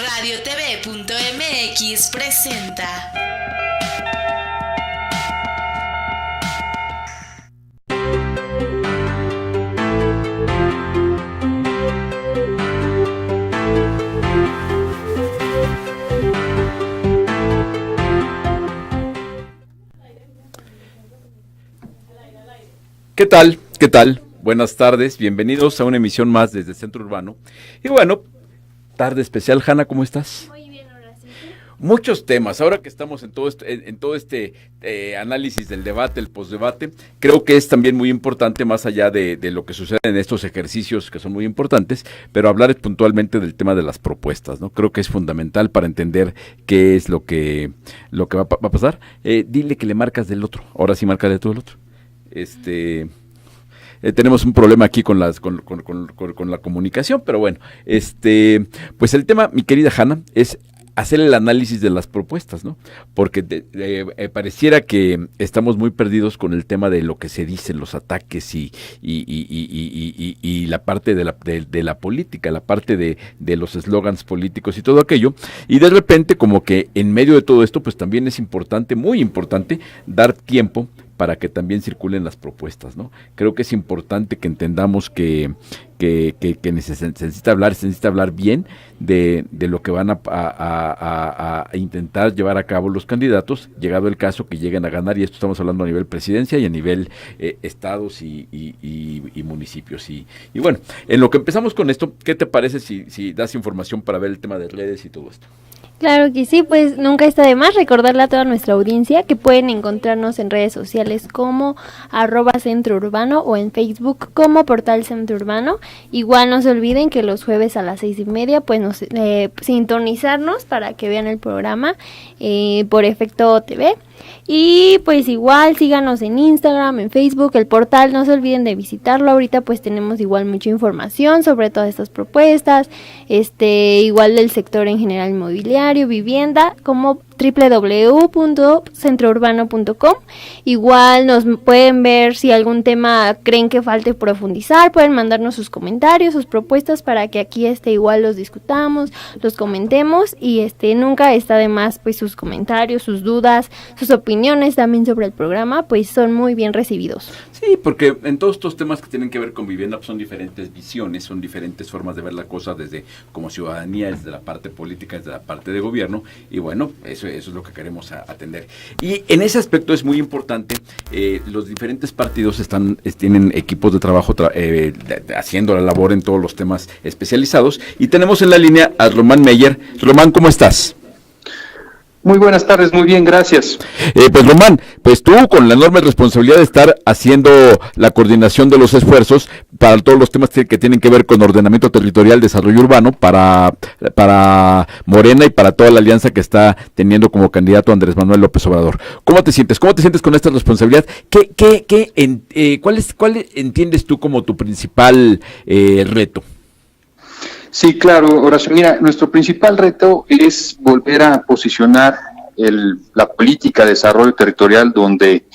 RadioTV.mx presenta. ¿Qué tal? ¿Qué tal? Buenas tardes, bienvenidos a una emisión más desde Centro Urbano. Y bueno, tarde especial. Hanna, ¿cómo estás? Muy bien, ahora sí. Muchos temas, ahora que estamos en todo este análisis del debate, el postdebate, creo que es también muy importante, más allá de lo que sucede en estos ejercicios que son muy importantes, pero hablar puntualmente del tema de las propuestas, ¿no? Creo que es fundamental para entender qué es lo que va a pasar. Dile que le marcas del otro, ahora sí márcale tú del otro. Tenemos un problema aquí con la comunicación, pero bueno, pues el tema, mi querida Hanna, es hacer el análisis de las propuestas, ¿no? Porque pareciera que estamos muy perdidos con el tema de lo que se dice, los ataques y la parte de la política, la parte de los eslogans políticos y todo aquello, y de repente como que en medio de todo esto, pues también es importante, muy importante, dar tiempo para que también circulen las propuestas, ¿no? Creo que es importante que entendamos que se necesita hablar bien de lo que van a intentar llevar a cabo los candidatos, llegado el caso que lleguen a ganar, y esto estamos hablando a nivel presidencia y a nivel estados y municipios. Y bueno, en lo que empezamos con esto, ¿qué te parece si das información para ver el tema de redes y todo esto? Claro que sí, pues nunca está de más recordarle a toda nuestra audiencia que pueden encontrarnos en redes sociales como @centrourbano o en Facebook como Portal Centro Urbano. Igual no se olviden que los jueves a las 6:30 pues sintonizarnos para que vean el programa por Efecto TV. Y pues igual síganos en Instagram, en Facebook, el portal, no se olviden de visitarlo. Ahorita pues tenemos igual mucha información sobre todas estas propuestas, igual del sector en general inmobiliario, vivienda, como www.centrourbano.com. Igual nos pueden ver si algún tema creen que falte profundizar, pueden mandarnos sus comentarios, sus propuestas para que aquí igual los discutamos, los comentemos y nunca está de más pues sus comentarios, sus dudas, sus opiniones también sobre el programa, pues son muy bien recibidos. Sí, porque en todos estos temas que tienen que ver con vivienda pues son diferentes visiones, son diferentes formas de ver la cosa desde como ciudadanía, desde la parte política, desde la parte de gobierno, y bueno, eso es lo que queremos atender. Y en ese aspecto es muy importante, los diferentes partidos tienen equipos de trabajo haciendo la labor en todos los temas especializados, y tenemos en la línea a Román Meyer. Román, ¿cómo estás? Muy buenas tardes, muy bien, gracias. Pues Román, pues tú con la enorme responsabilidad de estar haciendo la coordinación de los esfuerzos para todos los temas que tienen que ver con ordenamiento territorial, desarrollo urbano, para Morena y para toda la alianza que está teniendo como candidato Andrés Manuel López Obrador. ¿Cómo te sientes? ¿Cómo te sientes con esta responsabilidad? ¿Cuál entiendes tú como tu principal reto? Sí, claro, Horacio. Mira, nuestro principal reto es volver a posicionar la política de desarrollo territorial donde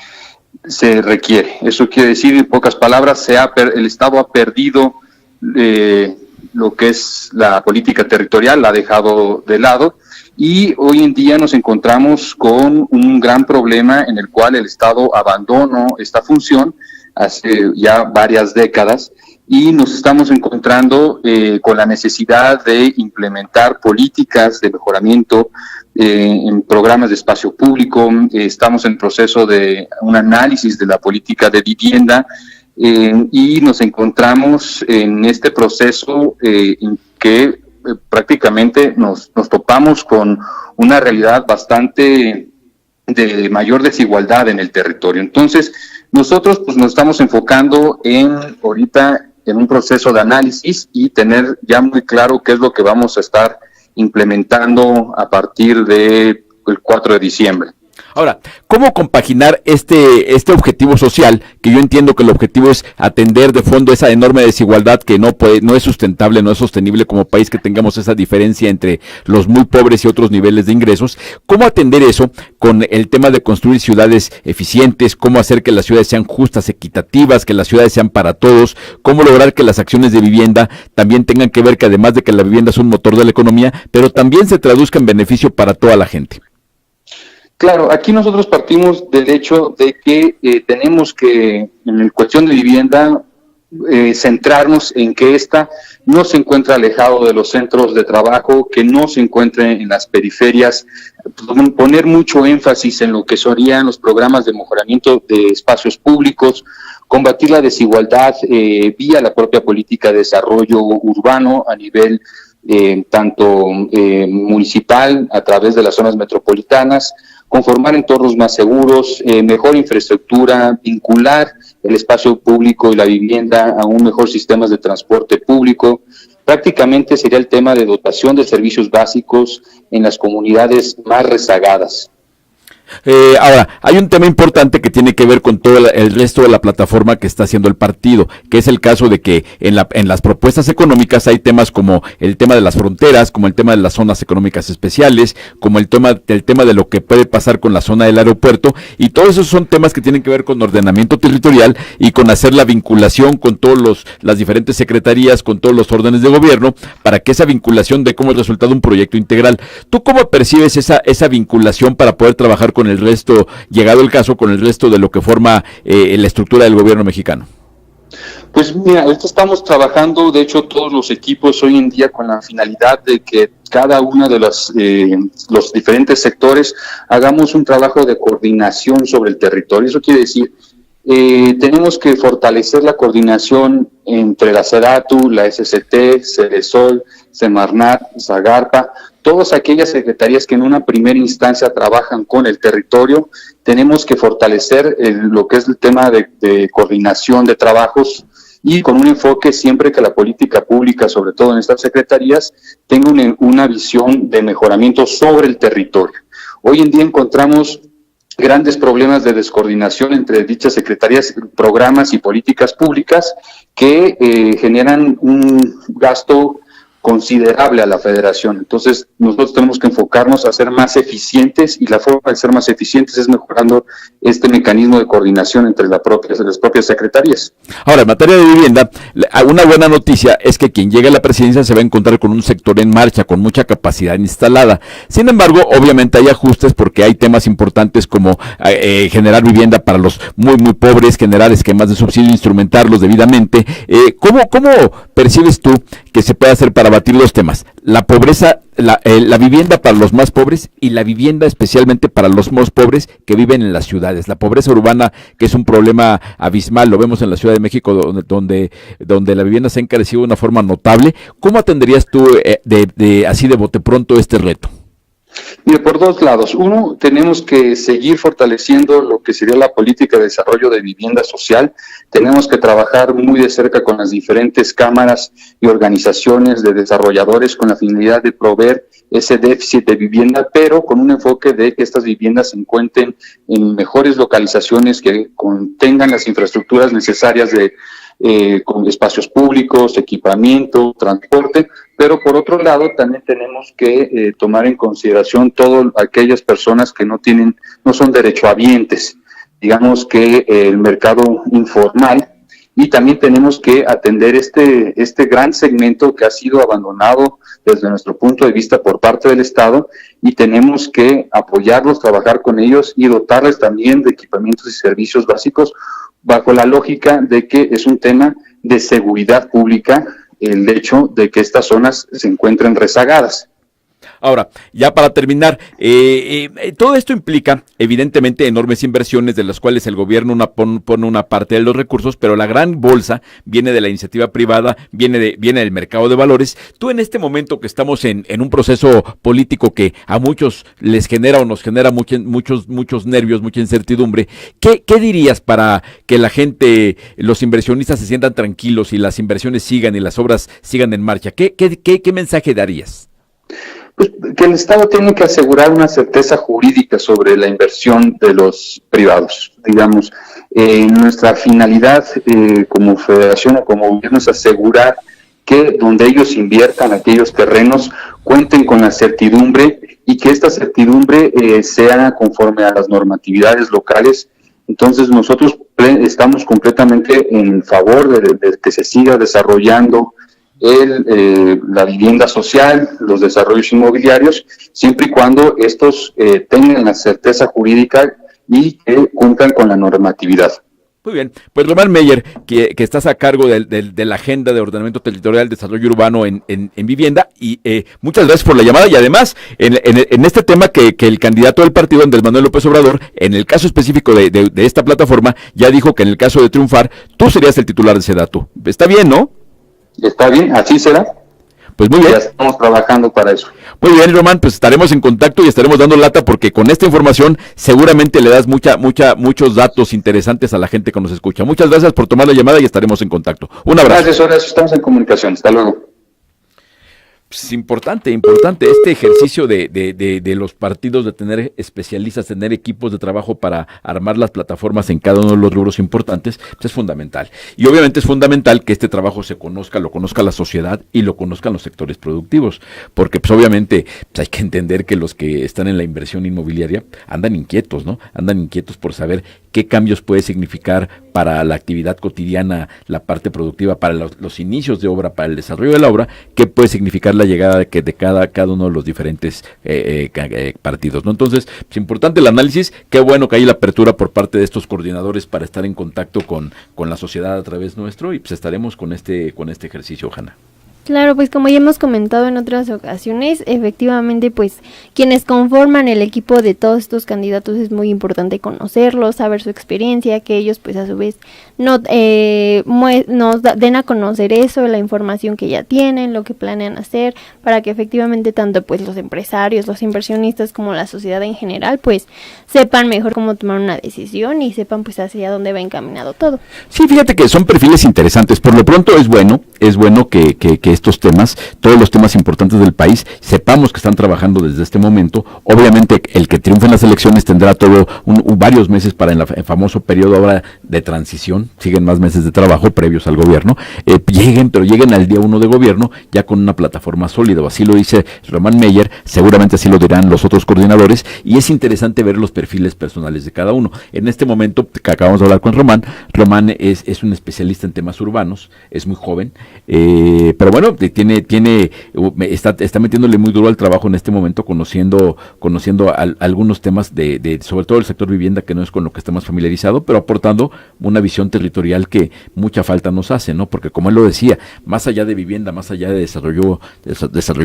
se requiere. Eso quiere decir, en pocas palabras, el Estado ha perdido lo que es la política territorial, la ha dejado de lado, y hoy en día nos encontramos con un gran problema en el cual el Estado abandonó esta función hace ya varias décadas, y nos estamos encontrando con la necesidad de implementar políticas de mejoramiento en programas de espacio público. Estamos en proceso de un análisis de la política de vivienda y nos encontramos en este proceso en que prácticamente nos topamos con una realidad bastante de mayor desigualdad en el territorio. Entonces, nosotros pues nos estamos enfocando ahorita en un proceso de análisis y tener ya muy claro qué es lo que vamos a estar implementando a partir del 4 de diciembre. Ahora, ¿cómo compaginar este objetivo social, que yo entiendo que el objetivo es atender de fondo esa enorme desigualdad que no es sustentable, no es sostenible como país, que tengamos esa diferencia entre los muy pobres y otros niveles de ingresos? ¿Cómo atender eso con el tema de construir ciudades eficientes? ¿Cómo hacer que las ciudades sean justas, equitativas, que las ciudades sean para todos? ¿Cómo lograr que las acciones de vivienda también tengan que ver que, además de que la vivienda es un motor de la economía, pero también se traduzca en beneficio para toda la gente? Claro, aquí nosotros partimos del hecho de que tenemos que, en cuestión de vivienda, centrarnos en que ésta no se encuentra alejado de los centros de trabajo, que no se encuentre en las periferias, poner mucho énfasis en lo que serían los programas de mejoramiento de espacios públicos, combatir la desigualdad vía la propia política de desarrollo urbano a nivel tanto municipal, a través de las zonas metropolitanas, conformar entornos más seguros, mejor infraestructura, vincular el espacio público y la vivienda a un mejor sistema de transporte público. Prácticamente sería el tema de dotación de servicios básicos en las comunidades más rezagadas. Ahora, hay un tema importante que tiene que ver con todo el resto de la plataforma que está haciendo el partido, que es el caso de que en las propuestas económicas hay temas como el tema de las fronteras, como el tema de las zonas económicas especiales, como el tema de lo que puede pasar con la zona del aeropuerto, y todos esos son temas que tienen que ver con ordenamiento territorial y con hacer la vinculación con todas las diferentes secretarías, con todos los órdenes de gobierno, para que esa vinculación dé como resultado un proyecto integral. ¿Tú cómo percibes esa vinculación para poder trabajar con el resto, llegado el caso, con el resto de lo que forma la estructura del gobierno mexicano? Pues mira, ahorita estamos trabajando, de hecho todos los equipos hoy en día, con la finalidad de que cada uno de los diferentes sectores hagamos un trabajo de coordinación sobre el territorio. Eso quiere decir, tenemos que fortalecer la coordinación entre la SEDATU, la SCT, Ceresol, Semarnat, Zagarpa, todas aquellas secretarías que en una primera instancia trabajan con el territorio. Tenemos que fortalecer lo que es el tema de coordinación de trabajos, y con un enfoque siempre que la política pública, sobre todo en estas secretarías, tenga una visión de mejoramiento sobre el territorio. Hoy en día encontramos grandes problemas de descoordinación entre dichas secretarías, programas y políticas públicas que generan un gasto considerable a la federación. Entonces, nosotros tenemos que enfocarnos a ser más eficientes, y la forma de ser más eficientes es mejorando este mecanismo de coordinación entre las propias secretarías. Ahora, en materia de vivienda, una buena noticia es que quien llegue a la presidencia se va a encontrar con un sector en marcha, con mucha capacidad instalada. Sin embargo, obviamente hay ajustes, porque hay temas importantes como generar vivienda para los muy, muy pobres, generar esquemas de subsidio, instrumentarlos debidamente. ¿Cómo percibes tú que se puede hacer para batir los temas? La pobreza, la vivienda para los más pobres, y la vivienda especialmente para los más pobres que viven en las ciudades. La pobreza urbana, que es un problema abismal, lo vemos en la Ciudad de México, donde la vivienda se ha encarecido de una forma notable. ¿Cómo atenderías tú así de bote pronto este reto? Mire, por dos lados. Uno, tenemos que seguir fortaleciendo lo que sería la política de desarrollo de vivienda social. Tenemos que trabajar muy de cerca con las diferentes cámaras y organizaciones de desarrolladores con la finalidad de proveer ese déficit de vivienda, pero con un enfoque de que estas viviendas se encuentren en mejores localizaciones, que contengan las infraestructuras necesarias con espacios públicos, equipamiento, transporte. Pero por otro lado también tenemos que tomar en consideración todas aquellas personas que no son derechohabientes, digamos que el mercado informal, y también tenemos que atender este gran segmento que ha sido abandonado desde nuestro punto de vista por parte del Estado, y tenemos que apoyarlos, trabajar con ellos y dotarles también de equipamientos y servicios básicos, bajo la lógica de que es un tema de seguridad pública el hecho de que estas zonas se encuentren rezagadas. Ahora, ya para terminar, todo esto implica evidentemente enormes inversiones, de las cuales el gobierno pone una parte de los recursos, pero la gran bolsa viene de la iniciativa privada, viene del mercado de valores. Tú, en este momento que estamos en un proceso político que a muchos les genera o nos genera muchos nervios, mucha incertidumbre, ¿qué dirías para que la gente, los inversionistas, se sientan tranquilos y las inversiones sigan y las obras sigan en marcha? ¿Qué mensaje darías? Pues que el Estado tiene que asegurar una certeza jurídica sobre la inversión de los privados. Digamos, nuestra finalidad como federación o como gobierno es asegurar que donde ellos inviertan aquellos terrenos cuenten con la certidumbre y que esta certidumbre sea conforme a las normatividades locales. Entonces nosotros estamos completamente en favor de que se siga desarrollando la vivienda social, los desarrollos inmobiliarios, siempre y cuando estos tengan la certeza jurídica y que cumplan con la normatividad. Muy bien, pues Román Meyer, que estás a cargo de la agenda de ordenamiento territorial, desarrollo urbano en vivienda, y muchas gracias por la llamada, y además, en este tema que el candidato del partido, Andrés Manuel López Obrador, en el caso específico de esta plataforma, ya dijo que en el caso de triunfar, tú serías el titular de SEDATU. Está bien, ¿no? Está bien, así será. Pues muy bien. Ya estamos trabajando para eso. Muy bien, Román, pues estaremos en contacto y estaremos dando lata porque con esta información seguramente le das muchos datos interesantes a la gente que nos escucha. Muchas gracias por tomar la llamada y estaremos en contacto. Un abrazo. Gracias, Horacio, estamos en comunicación. Hasta luego. Pues importante este ejercicio de los partidos, de tener especialistas, tener equipos de trabajo para armar las plataformas en cada uno de los rubros importantes, pues es fundamental. Y obviamente es fundamental que este trabajo lo conozca la sociedad y lo conozcan los sectores productivos, porque pues obviamente pues hay que entender que los que están en la inversión inmobiliaria andan inquietos, ¿no? Andan inquietos por saber qué cambios puede significar para la actividad cotidiana, la parte productiva, para los inicios de obra, para el desarrollo de la obra, qué puede significar la llegada de cada uno de los diferentes partidos, ¿no? Entonces, es importante el análisis, qué bueno que hay la apertura por parte de estos coordinadores para estar en contacto con la sociedad a través nuestro, y pues estaremos con este ejercicio, Hanna. Claro, pues como ya hemos comentado en otras ocasiones, efectivamente, pues quienes conforman el equipo de todos estos candidatos es muy importante conocerlos, saber su experiencia, que ellos pues a su vez nos den a conocer eso, la información que ya tienen, lo que planean hacer, para que efectivamente tanto pues los empresarios, los inversionistas como la sociedad en general pues sepan mejor cómo tomar una decisión y sepan pues hacia dónde va encaminado todo. Sí, fíjate que son perfiles interesantes. Por lo pronto es bueno que estos temas, todos los temas importantes del país, sepamos que están trabajando desde este momento. Obviamente el que triunfe en las elecciones tendrá varios meses para el famoso periodo ahora de transición, siguen más meses de trabajo previos al gobierno, lleguen al día 1 de gobierno ya con una plataforma sólida, así lo dice Román Meyer, seguramente así lo dirán los otros coordinadores, y es interesante ver los perfiles personales de cada uno. En este momento que acabamos de hablar con Román es un especialista en temas urbanos, es muy joven, pero bueno, está metiéndole muy duro al trabajo en este momento, conociendo algunos temas de sobre todo el sector vivienda, que no es con lo que está más familiarizado, pero aportando una visión territorial que mucha falta nos hace, ¿no? Porque como él lo decía, más allá de vivienda, más allá de desarrollo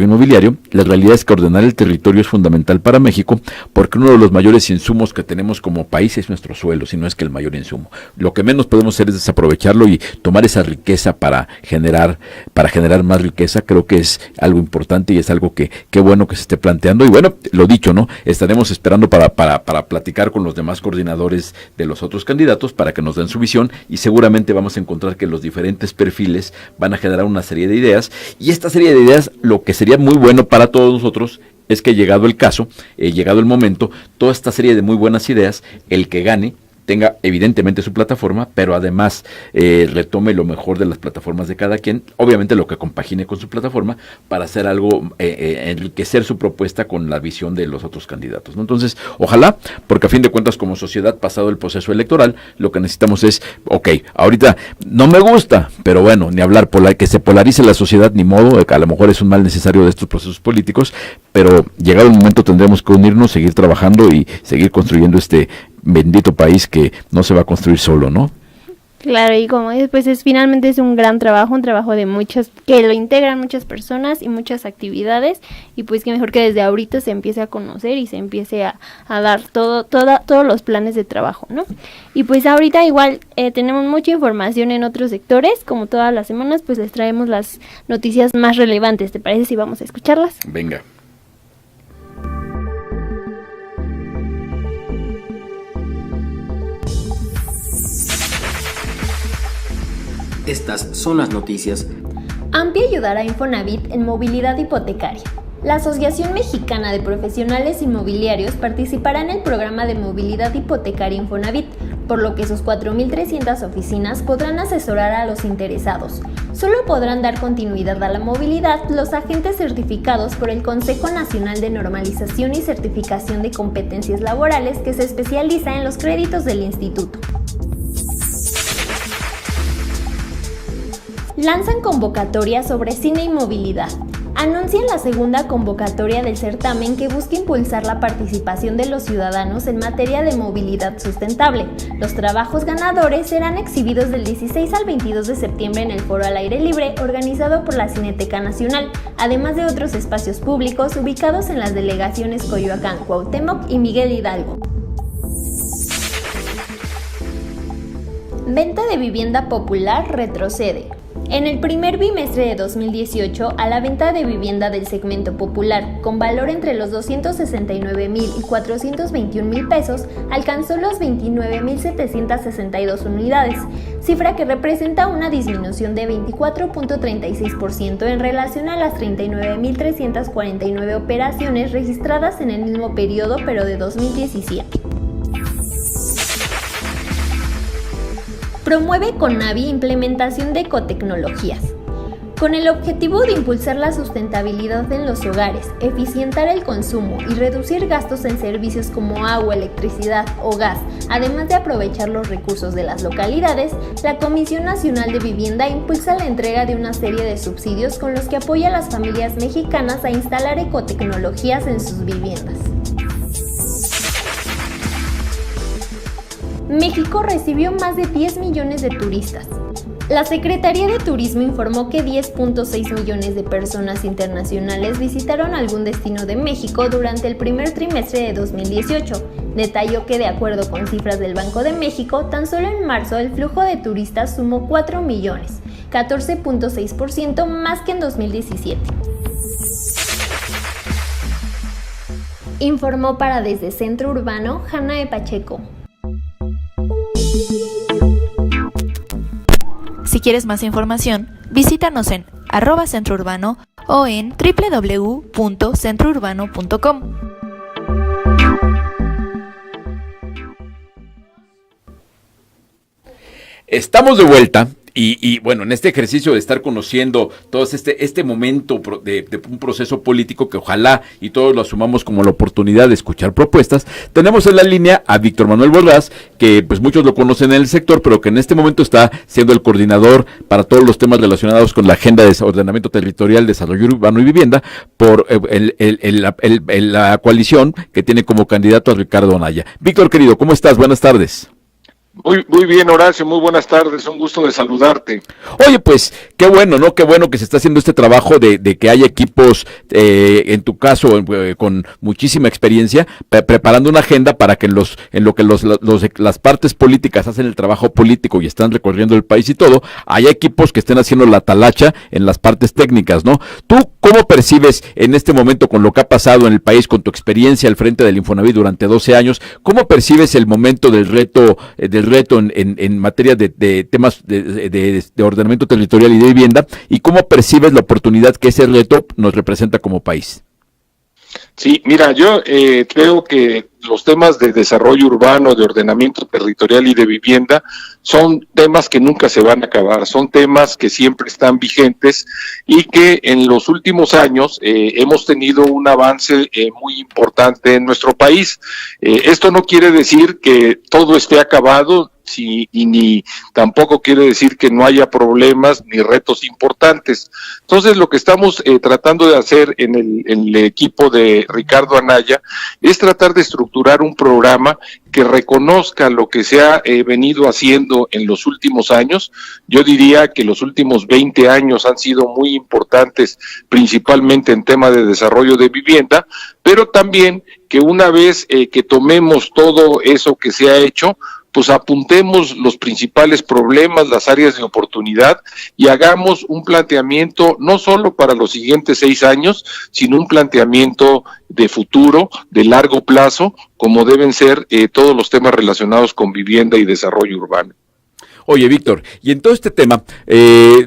inmobiliario, la realidad es que ordenar el territorio es fundamental para México, porque uno de los mayores insumos que tenemos como país es nuestro suelo, si no es que el mayor insumo. Lo que menos podemos hacer es desaprovecharlo y tomar esa riqueza para generar más riqueza. Creo que es algo importante y es algo que bueno que se esté planteando. Y bueno, lo dicho, ¿no? Estaremos esperando para platicar con los demás coordinadores de los otros candidatos para que nos den su visión, y seguramente vamos a encontrar que los diferentes perfiles van a generar una serie de ideas, y esta serie de ideas, lo que sería muy bueno para todos nosotros es que llegado el caso, llegado el momento, toda esta serie de muy buenas ideas, el que gane tenga evidentemente su plataforma, pero además retome lo mejor de las plataformas de cada quien, obviamente lo que compagine con su plataforma, para hacer algo, enriquecer su propuesta con la visión de los otros candidatos, ¿no? Entonces, ojalá, porque a fin de cuentas como sociedad, pasado el proceso electoral, lo que necesitamos es, ahorita no me gusta, pero bueno, ni hablar, que se polarice la sociedad, ni modo, a lo mejor es un mal necesario de estos procesos políticos, pero llegado el momento tendremos que unirnos, seguir trabajando y seguir construyendo este bendito país que no se va a construir solo, ¿no? Claro, y como es, pues finalmente es un gran trabajo, un trabajo de muchos, que lo integran muchas personas y muchas actividades, y pues que mejor que desde ahorita se empiece a conocer y se empiece a dar todos los planes de trabajo, ¿no? Y pues ahorita igual tenemos mucha información en otros sectores, como todas las semanas, pues les traemos las noticias más relevantes. ¿Te parece si vamos a escucharlas? Venga. Estas son las noticias. AMPI ayudará a Infonavit en movilidad hipotecaria. La Asociación Mexicana de Profesionales Inmobiliarios participará en el programa de movilidad hipotecaria Infonavit, por lo que sus 4.300 oficinas podrán asesorar a los interesados. Solo podrán dar continuidad a la movilidad los agentes certificados por el Consejo Nacional de Normalización y Certificación de Competencias Laborales, que se especializa en los créditos del instituto. Lanzan convocatoria sobre cine y movilidad. Anuncian la segunda convocatoria del certamen que busca impulsar la participación de los ciudadanos en materia de movilidad sustentable. Los trabajos ganadores serán exhibidos del 16 al 22 de septiembre en el Foro al Aire Libre, organizado por la Cineteca Nacional, además de otros espacios públicos ubicados en las delegaciones Coyoacán, Cuauhtémoc y Miguel Hidalgo. Venta de vivienda popular retrocede. En el primer bimestre de 2018, a la venta de vivienda del segmento popular, con valor entre los 269,000 y 421,000 pesos, alcanzó los 29,762 unidades, cifra que representa una disminución de 24.36% en relación a las 39,349 operaciones registradas en el mismo periodo, pero de 2017. Promueve Connavi implementación de ecotecnologías. Con el objetivo de impulsar la sustentabilidad en los hogares, eficientar el consumo y reducir gastos en servicios como agua, electricidad o gas, además de aprovechar los recursos de las localidades, la Comisión Nacional de Vivienda impulsa la entrega de una serie de subsidios con los que apoya a las familias mexicanas a instalar ecotecnologías en sus viviendas. México recibió más de 10 millones de turistas. La Secretaría de Turismo informó que 10.6 millones de personas internacionales visitaron algún destino de México durante el primer trimestre de 2018. Detalló que, de acuerdo con cifras del Banco de México, tan solo en marzo el flujo de turistas sumó 4 millones, 14.6% más que en 2017. Informó para Desde Centro Urbano, Janae Pacheco. Si quieres más información, visítanos en @centrourbano o en www.centrourbano.com. Estamos de vuelta. Y bueno, en este ejercicio de estar conociendo todo este momento de un proceso político que ojalá y todos lo asumamos como la oportunidad de escuchar propuestas, tenemos en la línea a Víctor Manuel Borrás, que pues muchos lo conocen en el sector, pero que en este momento está siendo el coordinador para todos los temas relacionados con la agenda de ordenamiento territorial, desarrollo urbano y vivienda por la coalición que tiene como candidato a Ricardo Anaya. Víctor, querido, ¿cómo estás? Buenas tardes. Muy bien, Horacio, muy buenas tardes, un gusto de saludarte. Oye, pues, qué bueno, ¿no? Qué bueno que se está haciendo este trabajo de que haya equipos, en tu caso, con muchísima experiencia, preparando una agenda para que en lo que las partes políticas hacen el trabajo político y están recorriendo el país y todo, haya equipos que estén haciendo la talacha en las partes técnicas, ¿no? ¿Tú cómo percibes en este momento, con lo que ha pasado en el país, con tu experiencia al frente del Infonavit durante 12 años, cómo percibes el momento del reto en materia de temas de ordenamiento territorial y de vivienda, y cómo percibes la oportunidad que ese reto nos representa como país? Sí, mira, yo creo que los temas de desarrollo urbano, de ordenamiento territorial y de vivienda son temas que nunca se van a acabar, son temas que siempre están vigentes y que en los últimos años hemos tenido un avance muy importante en nuestro país. Esto no quiere decir que todo esté acabado, sí, y ni tampoco quiere decir que no haya problemas ni retos importantes. Entonces, lo que estamos tratando de hacer en el equipo de Ricardo Anaya es tratar de estructurar un programa que reconozca lo que se ha venido haciendo en los últimos años. Yo diría que los últimos 20 años han sido muy importantes, principalmente en tema de desarrollo de vivienda, pero también que una vez que tomemos todo eso que se ha hecho, pues apuntemos los principales problemas, las áreas de oportunidad y hagamos un planteamiento no solo para los siguientes 6 años, sino un planteamiento de futuro, de largo plazo, como deben ser todos los temas relacionados con vivienda y desarrollo urbano. Oye, Víctor, y en todo este tema,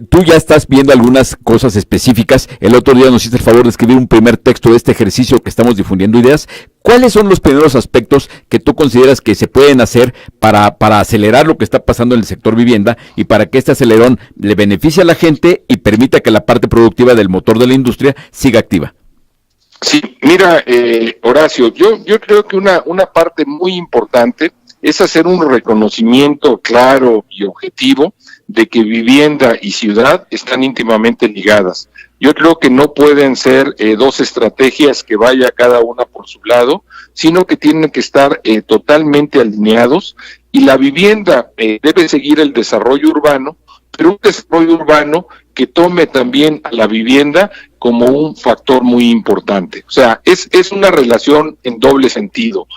tú ya estás viendo algunas cosas específicas. El otro día nos hiciste el favor de escribir un primer texto de este ejercicio que estamos difundiendo ideas. ¿Cuáles son los primeros aspectos que tú consideras que se pueden hacer para acelerar lo que está pasando en el sector vivienda y para que este acelerón le beneficie a la gente y permita que la parte productiva del motor de la industria siga activa? Sí, mira, Horacio, yo creo que una parte muy importante es hacer un reconocimiento claro y objetivo de que vivienda y ciudad están íntimamente ligadas. Yo creo que no pueden ser dos estrategias que vaya cada una por su lado, sino que tienen que estar totalmente alineados, y la vivienda debe seguir el desarrollo urbano, pero un desarrollo urbano que tome también a la vivienda como un factor muy importante. O sea, es una relación en doble sentido.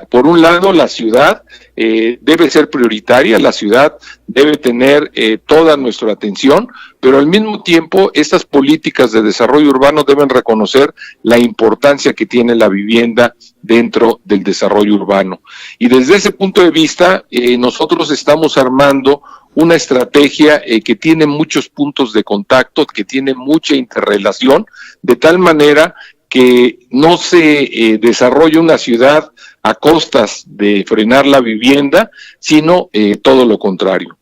Por un lado, la ciudad debe ser prioritaria, la ciudad debe tener toda nuestra atención, pero al mismo tiempo estas políticas de desarrollo urbano deben reconocer la importancia que tiene la vivienda dentro del desarrollo urbano. Y desde ese punto de vista, nosotros estamos armando una estrategia que tiene muchos puntos de contacto, que tiene mucha interrelación, de tal manera que no se desarrolle una ciudad a costas de frenar la vivienda, sino todo lo contrario.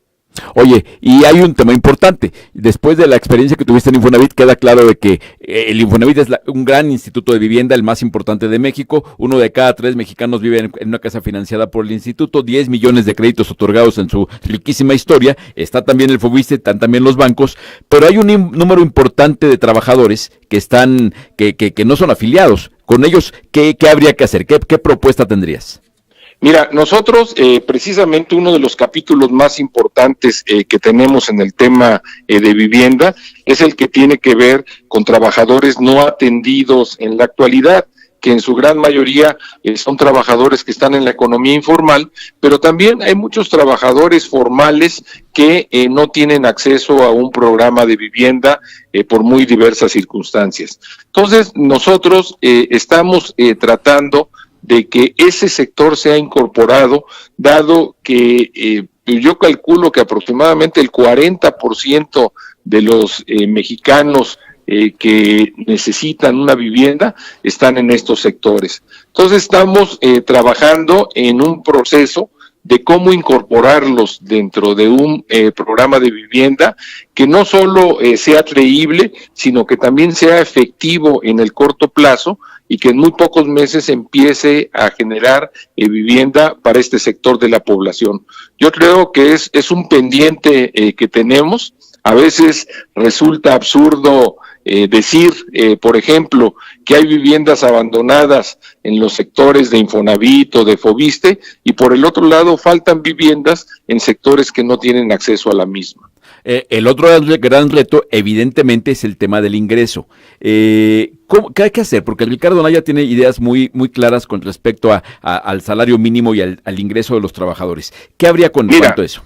Oye, y hay un tema importante. Después de la experiencia que tuviste en Infonavit, queda claro de que el Infonavit es un gran instituto de vivienda, el más importante de México. 1 de cada 3 mexicanos vive en una casa financiada por el instituto. 10 millones de créditos otorgados en su riquísima historia. Está también el Fobiste, están también los bancos, pero hay un número importante de trabajadores que están, que no son afiliados. Con ellos, ¿qué habría que hacer? ¿Qué propuesta tendrías? Mira, nosotros precisamente uno de los capítulos más importantes que tenemos en el tema de vivienda es el que tiene que ver con trabajadores no atendidos en la actualidad, que en su gran mayoría son trabajadores que están en la economía informal, pero también hay muchos trabajadores formales que no tienen acceso a un programa de vivienda por muy diversas circunstancias. Entonces, nosotros estamos tratando de que ese sector sea incorporado, dado que yo calculo que aproximadamente el 40% de los mexicanos que necesitan una vivienda están en estos sectores. Entonces estamos trabajando en un proceso de cómo incorporarlos dentro de un programa de vivienda que no solo sea creíble, sino que también sea efectivo en el corto plazo y que en muy pocos meses empiece a generar vivienda para este sector de la población. Yo creo que es un pendiente que tenemos. A veces resulta absurdo decir, por ejemplo, que hay viviendas abandonadas en los sectores de Infonavit o de Fobiste, y por el otro lado faltan viviendas en sectores que no tienen acceso a la misma. El otro gran reto, evidentemente, es el tema del ingreso. ¿Qué hay que hacer? Porque Ricardo Anaya tiene ideas muy claras con respecto al salario mínimo y al ingreso de los trabajadores. ¿Qué habría con cuanto a eso?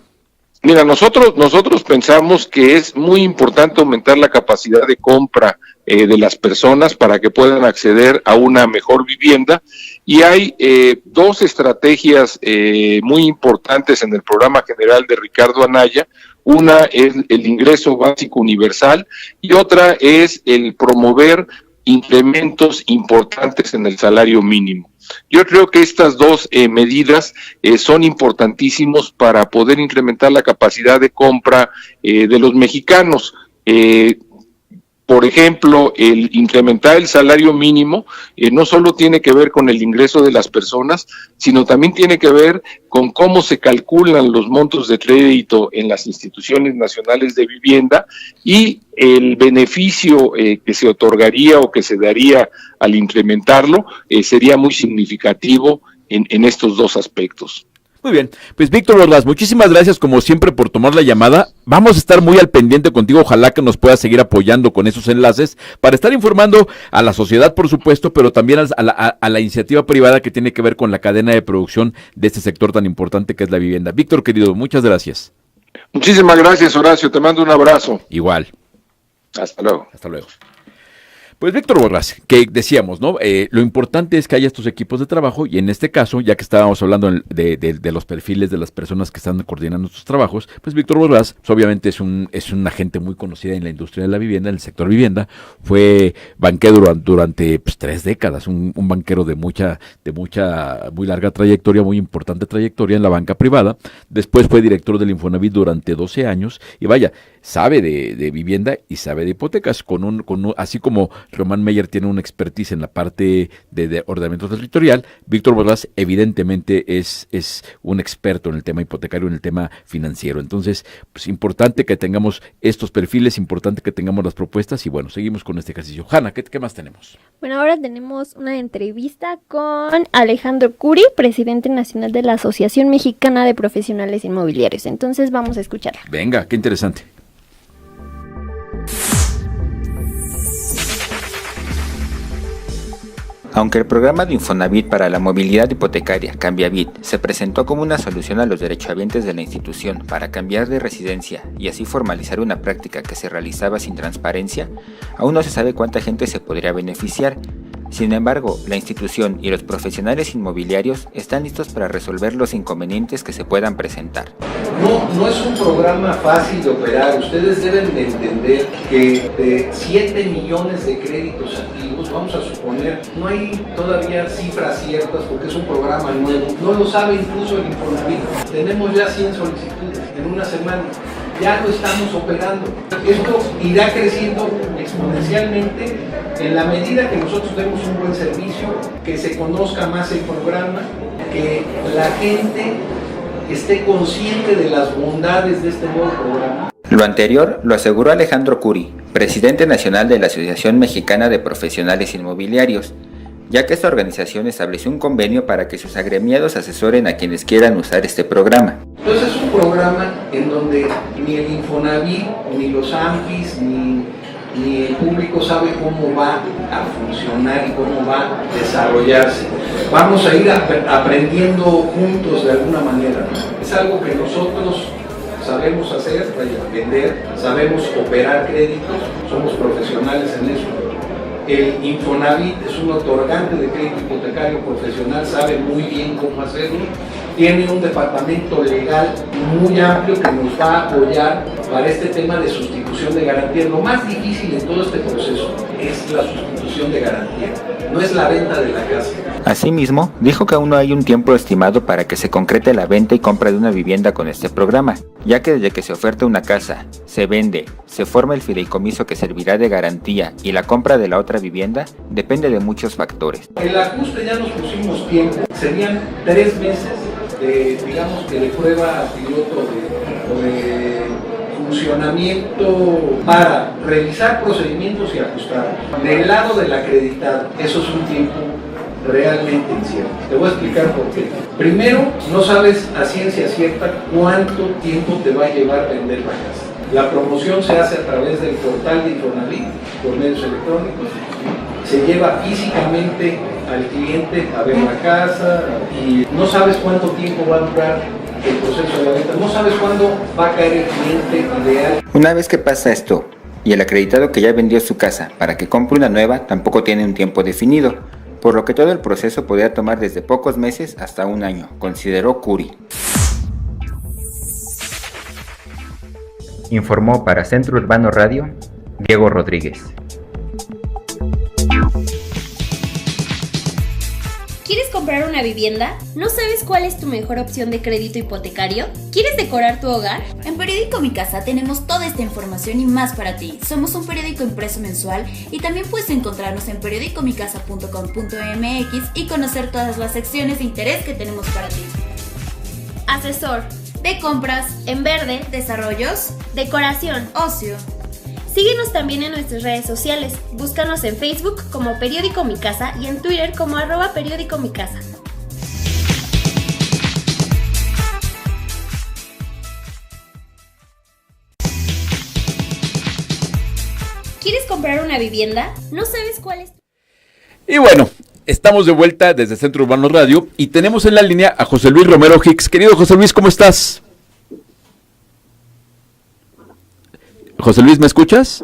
Mira, nosotros pensamos que es muy importante aumentar la capacidad de compra de las personas para que puedan acceder a una mejor vivienda, y hay dos estrategias muy importantes en el programa general de Ricardo Anaya. Una es el ingreso básico universal y otra es el promover incrementos importantes en el salario mínimo. Yo creo que estas dos medidas son importantísimos para poder incrementar la capacidad de compra de los mexicanos. Por ejemplo, el incrementar el salario mínimo no solo tiene que ver con el ingreso de las personas, sino también tiene que ver con cómo se calculan los montos de crédito en las instituciones nacionales de vivienda, y el beneficio que se otorgaría o que se daría al incrementarlo sería muy significativo en estos dos aspectos. Muy bien, pues Víctor Bordas, muchísimas gracias como siempre por tomar la llamada. Vamos a estar muy al pendiente contigo, ojalá que nos puedas seguir apoyando con esos enlaces para estar informando a la sociedad, por supuesto, pero también a la iniciativa privada que tiene que ver con la cadena de producción de este sector tan importante que es la vivienda. Víctor, querido, muchas gracias. Muchísimas gracias, Horacio, te mando un abrazo. Igual. Hasta luego. Hasta luego. Pues Víctor Borrás, que decíamos, ¿no? Lo importante es que haya estos equipos de trabajo y en este caso, ya que estábamos hablando de los perfiles de las personas que están coordinando estos trabajos, pues Víctor Borrás, pues, obviamente es una gente muy conocida en la industria de la vivienda, en el sector vivienda, fue banquero durante 3 décadas, un banquero de muy larga trayectoria, muy importante trayectoria en la banca privada, después fue director del Infonavit durante 12 años y vaya, sabe de vivienda y sabe de hipotecas, así como Román Meyer tiene una expertise en la parte de ordenamiento territorial, Víctor Borrás evidentemente es un experto en el tema hipotecario, en el tema financiero. Entonces, pues importante que tengamos estos perfiles, importante que tengamos las propuestas y bueno, seguimos con este ejercicio. Hanna, ¿qué más tenemos? Bueno, ahora tenemos una entrevista con Alejandro Curi, presidente nacional de la Asociación Mexicana de Profesionales Inmobiliarios. Entonces vamos a escucharla. Venga, qué interesante. Aunque el programa de Infonavit para la movilidad hipotecaria, Cambiavit, se presentó como una solución a los derechohabientes de la institución para cambiar de residencia y así formalizar una práctica que se realizaba sin transparencia, aún no se sabe cuánta gente se podría beneficiar. Sin embargo, la institución y los profesionales inmobiliarios están listos para resolver los inconvenientes que se puedan presentar. No es un programa fácil de operar. Ustedes deben de entender que de 7 millones de créditos activos, vamos a suponer, no hay todavía cifras ciertas porque es un programa nuevo. No lo sabe incluso el Infonavit. Tenemos ya 100 solicitudes en una semana. Ya lo estamos operando. Esto irá creciendo exponencialmente en la medida que nosotros demos un buen servicio, que se conozca más el programa, que la gente esté consciente de las bondades de este nuevo programa. Lo anterior lo aseguró Alejandro Curi, presidente nacional de la Asociación Mexicana de Profesionales Inmobiliarios, ya que esta organización estableció un convenio para que sus agremiados asesoren a quienes quieran usar este programa. Entonces es un programa en donde ni el Infonavit, ni los AMPIs, ni el público sabe cómo va a funcionar y cómo va a desarrollarse. Vamos a ir aprendiendo juntos de alguna manera, ¿no? Es algo que nosotros sabemos hacer, vender, sabemos operar créditos, somos profesionales en eso. El Infonavit es un otorgante de crédito hipotecario profesional, sabe muy bien cómo hacerlo, tiene un departamento legal muy amplio que nos va a apoyar para este tema de sustitución de garantía. Lo más difícil en todo este proceso es la sustitución de garantía, no es la venta de la casa. Asimismo, dijo que aún no hay un tiempo estimado para que se concrete la venta y compra de una vivienda con este programa, ya que desde que se oferta una casa, se vende, se forma el fideicomiso que servirá de garantía y la compra de la otra vivienda, depende de muchos factores. El ajuste ya nos pusimos tiempo, serían 3 meses de prueba piloto de funcionamiento para revisar procedimientos y ajustar. Del lado del acreditado, eso es un tiempo realmente incierto. Te voy a explicar por qué. Primero, no sabes a ciencia cierta cuánto tiempo te va a llevar vender la casa. La promoción se hace a través del portal de Infonavit, por medios electrónicos. Se lleva físicamente al cliente a ver la casa y no sabes cuánto tiempo va a durar el proceso de la venta, no sabes cuándo va a caer el cliente ideal. Una vez que pasa esto, y el acreditado que ya vendió su casa para que compre una nueva tampoco tiene un tiempo definido, por lo que todo el proceso podría tomar desde pocos meses hasta un año, consideró Curi. Informó para Centro Urbano Radio, Diego Rodríguez. ¿Quieres comprar una vivienda? ¿No sabes cuál es tu mejor opción de crédito hipotecario? ¿Quieres decorar tu hogar? En Periódico Mi Casa tenemos toda esta información y más para ti. Somos un periódico impreso mensual y también puedes encontrarnos en periodicomicasa.com.mx y conocer todas las secciones de interés que tenemos para ti. Asesor De compras, en verde, desarrollos, decoración, ocio. Síguenos también en nuestras redes sociales. Búscanos en Facebook como Periódico Mi Casa y en Twitter como @Periódico Mi Casa. ¿Quieres comprar una vivienda? ¿No sabes cuál es? Y bueno, estamos de vuelta desde Centro Urbano Radio y tenemos en la línea a José Luis Romero Hicks. Querido José Luis, ¿cómo estás? José Luis, ¿me escuchas?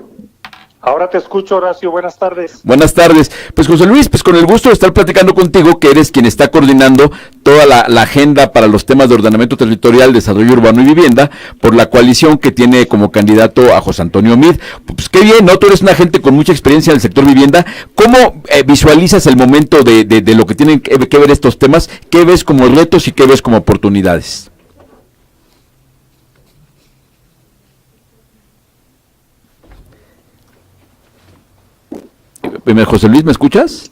Ahora te escucho, Horacio, buenas tardes. Buenas tardes. Pues José Luis, pues con el gusto de estar platicando contigo, que eres quien está coordinando toda la agenda para los temas de ordenamiento territorial, desarrollo urbano y vivienda, por la coalición que tiene como candidato a José Antonio Meade. Pues qué bien, ¿no? Tú eres una gente con mucha experiencia en el sector vivienda. ¿Cómo visualizas el momento de lo que tienen que ver estos temas? ¿Qué ves como retos y qué ves como oportunidades? José Luis, ¿me escuchas?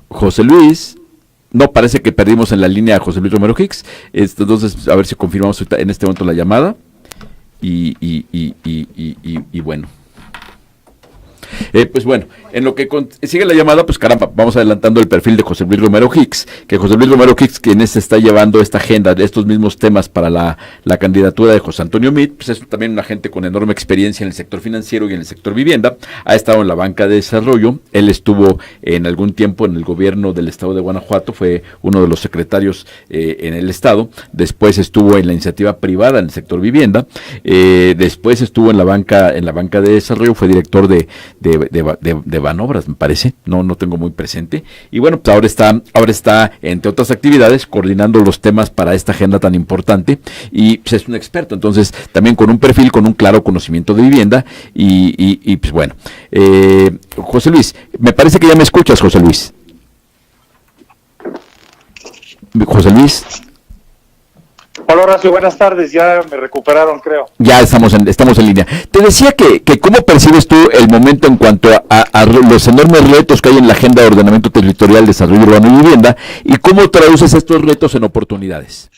José Luis, no, parece que perdimos en la línea a José Luis Romero Hicks. Entonces, a ver si confirmamos en este momento la llamada. Y bueno. Pues bueno, en lo que sigue la llamada, pues caramba, vamos adelantando el perfil de José Luis Romero Hicks, que José Luis Romero Hicks, quien está llevando esta agenda de estos mismos temas para la candidatura de José Antonio Meade, pues es también una gente con enorme experiencia en el sector financiero y en el sector vivienda. Ha estado en la banca de desarrollo, él estuvo en algún tiempo en el gobierno del estado de Guanajuato, fue uno de los secretarios en el estado, después estuvo en la iniciativa privada en el sector vivienda, después estuvo en la banca de desarrollo, fue director de Banobras, me parece, no tengo muy presente, y bueno, pues ahora está entre otras actividades coordinando los temas para esta agenda tan importante, y pues es un experto, entonces también con un perfil, con un claro conocimiento de vivienda, y pues bueno, José Luis, me parece que ya me escuchas, José Luis. Hola, Horacio, buenas tardes, ya me recuperaron, creo. Ya estamos en línea. Te decía que ¿cómo percibes tú el momento en cuanto a los enormes retos que hay en la agenda de ordenamiento territorial, desarrollo urbano y vivienda, y cómo traduces estos retos en oportunidades?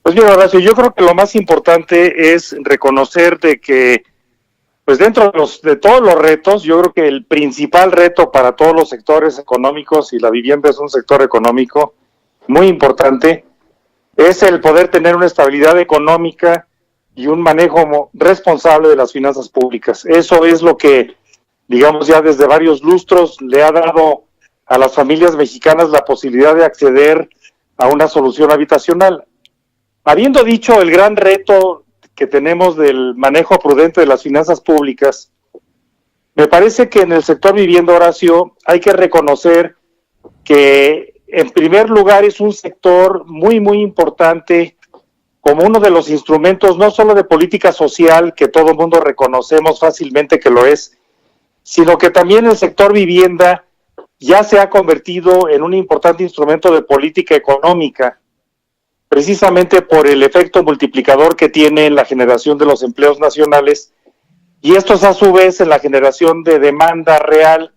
Pues mira, Horacio, yo creo que lo más importante es reconocer de que, pues dentro de todos los retos, yo creo que el principal reto para todos los sectores económicos, y la vivienda es un sector económico muy importante, es el poder tener una estabilidad económica y un manejo responsable de las finanzas públicas. Eso es lo que, digamos, ya desde varios lustros le ha dado a las familias mexicanas la posibilidad de acceder a una solución habitacional. Habiendo dicho el gran reto que tenemos del manejo prudente de las finanzas públicas, me parece que en el sector vivienda, Horacio, hay que reconocer que en primer lugar es un sector muy, muy importante como uno de los instrumentos no solo de política social, que todo el mundo reconocemos fácilmente que lo es, sino que también el sector vivienda ya se ha convertido en un importante instrumento de política económica, precisamente por el efecto multiplicador que tiene en la generación de los empleos nacionales, y esto es a su vez en la generación de demanda real,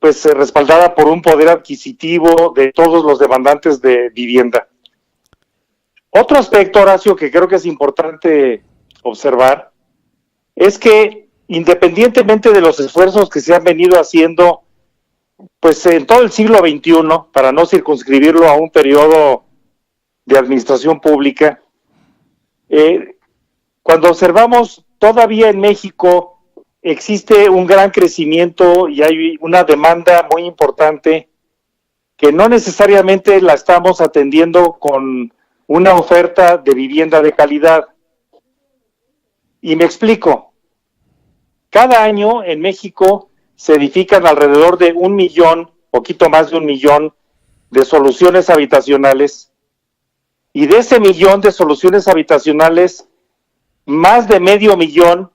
pues respaldada por un poder adquisitivo de todos los demandantes de vivienda. Otro aspecto, Horacio, que creo que es importante observar, es que independientemente de los esfuerzos que se han venido haciendo, pues en todo el siglo XXI, para no circunscribirlo a un periodo de administración pública, cuando observamos todavía en México existe un gran crecimiento y hay una demanda muy importante que no necesariamente la estamos atendiendo con una oferta de vivienda de calidad. Y me explico. Cada año en México se edifican alrededor de 1 millón, poquito más de 1 millón, de soluciones habitacionales. Y de ese 1 millón de soluciones habitacionales, más de 500,000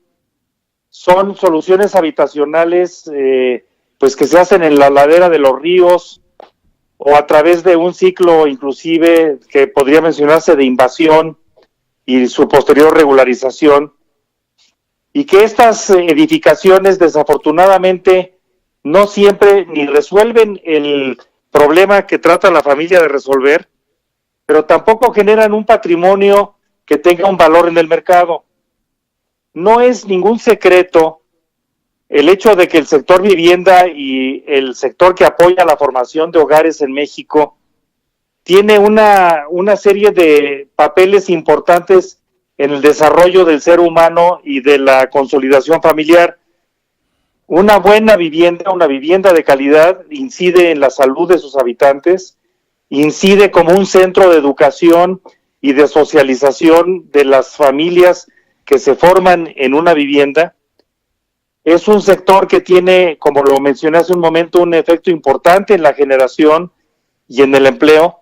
son soluciones habitacionales pues que se hacen en la ladera de los ríos o a través de un ciclo inclusive que podría mencionarse de invasión y su posterior regularización, y que estas edificaciones desafortunadamente no siempre ni resuelven el problema que trata la familia de resolver, pero tampoco generan un patrimonio que tenga un valor en el mercado. No es ningún secreto el hecho de que el sector vivienda y el sector que apoya la formación de hogares en México tiene una serie de papeles importantes en el desarrollo del ser humano y de la consolidación familiar. Una buena vivienda, una vivienda de calidad, incide en la salud de sus habitantes, incide como un centro de educación y de socialización de las familias que se forman en una vivienda. Es un sector que tiene, como lo mencioné hace un momento, un efecto importante en la generación y en el empleo.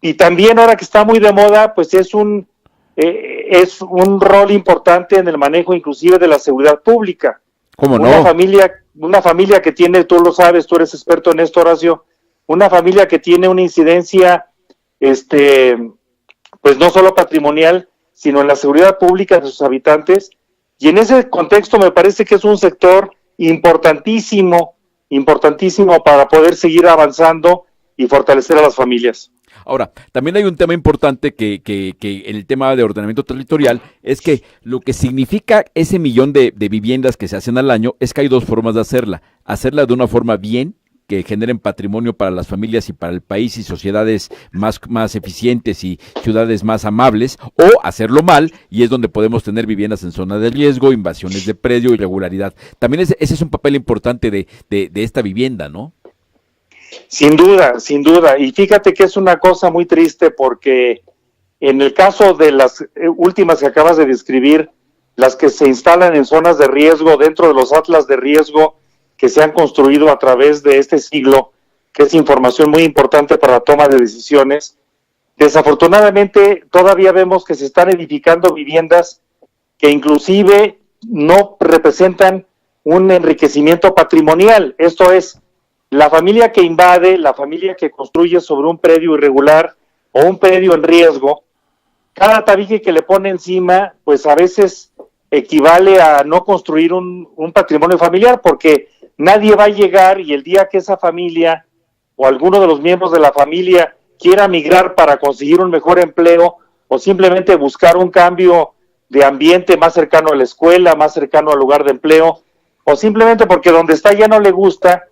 Y también ahora que está muy de moda, pues es un rol importante en el manejo inclusive de la seguridad pública. ¿Cómo no? Una familia que tiene, tú lo sabes, tú eres experto en esto, Horacio, una familia que tiene una incidencia, pues no solo patrimonial, sino en la seguridad pública de sus habitantes. Y en ese contexto me parece que es un sector importantísimo para poder seguir avanzando y fortalecer a las familias. Ahora, también hay un tema importante que en el tema de ordenamiento territorial es que lo que significa ese millón de viviendas que se hacen al año es que hay dos formas de hacerla. Hacerla de una forma bien, que generen patrimonio para las familias y para el país y sociedades más eficientes y ciudades más amables, o hacerlo mal, y es donde podemos tener viviendas en zona de riesgo, invasiones de predio, irregularidad. También ese es un papel importante de esta vivienda, ¿no? Sin duda, y fíjate que es una cosa muy triste porque en el caso de las últimas que acabas de describir, las que se instalan en zonas de riesgo, dentro de los atlas de riesgo que se han construido a través de este siglo, que es información muy importante para la toma de decisiones, desafortunadamente todavía vemos que se están edificando viviendas que inclusive no representan un enriquecimiento patrimonial. Esto es, la familia que invade, la familia que construye sobre un predio irregular o un predio en riesgo, cada tabique que le pone encima, pues a veces equivale a no construir un patrimonio familiar, porque nadie va a llegar y el día que esa familia o alguno de los miembros de la familia quiera migrar para conseguir un mejor empleo o simplemente buscar un cambio de ambiente más cercano a la escuela, más cercano al lugar de empleo, o simplemente porque donde está ya no le gusta,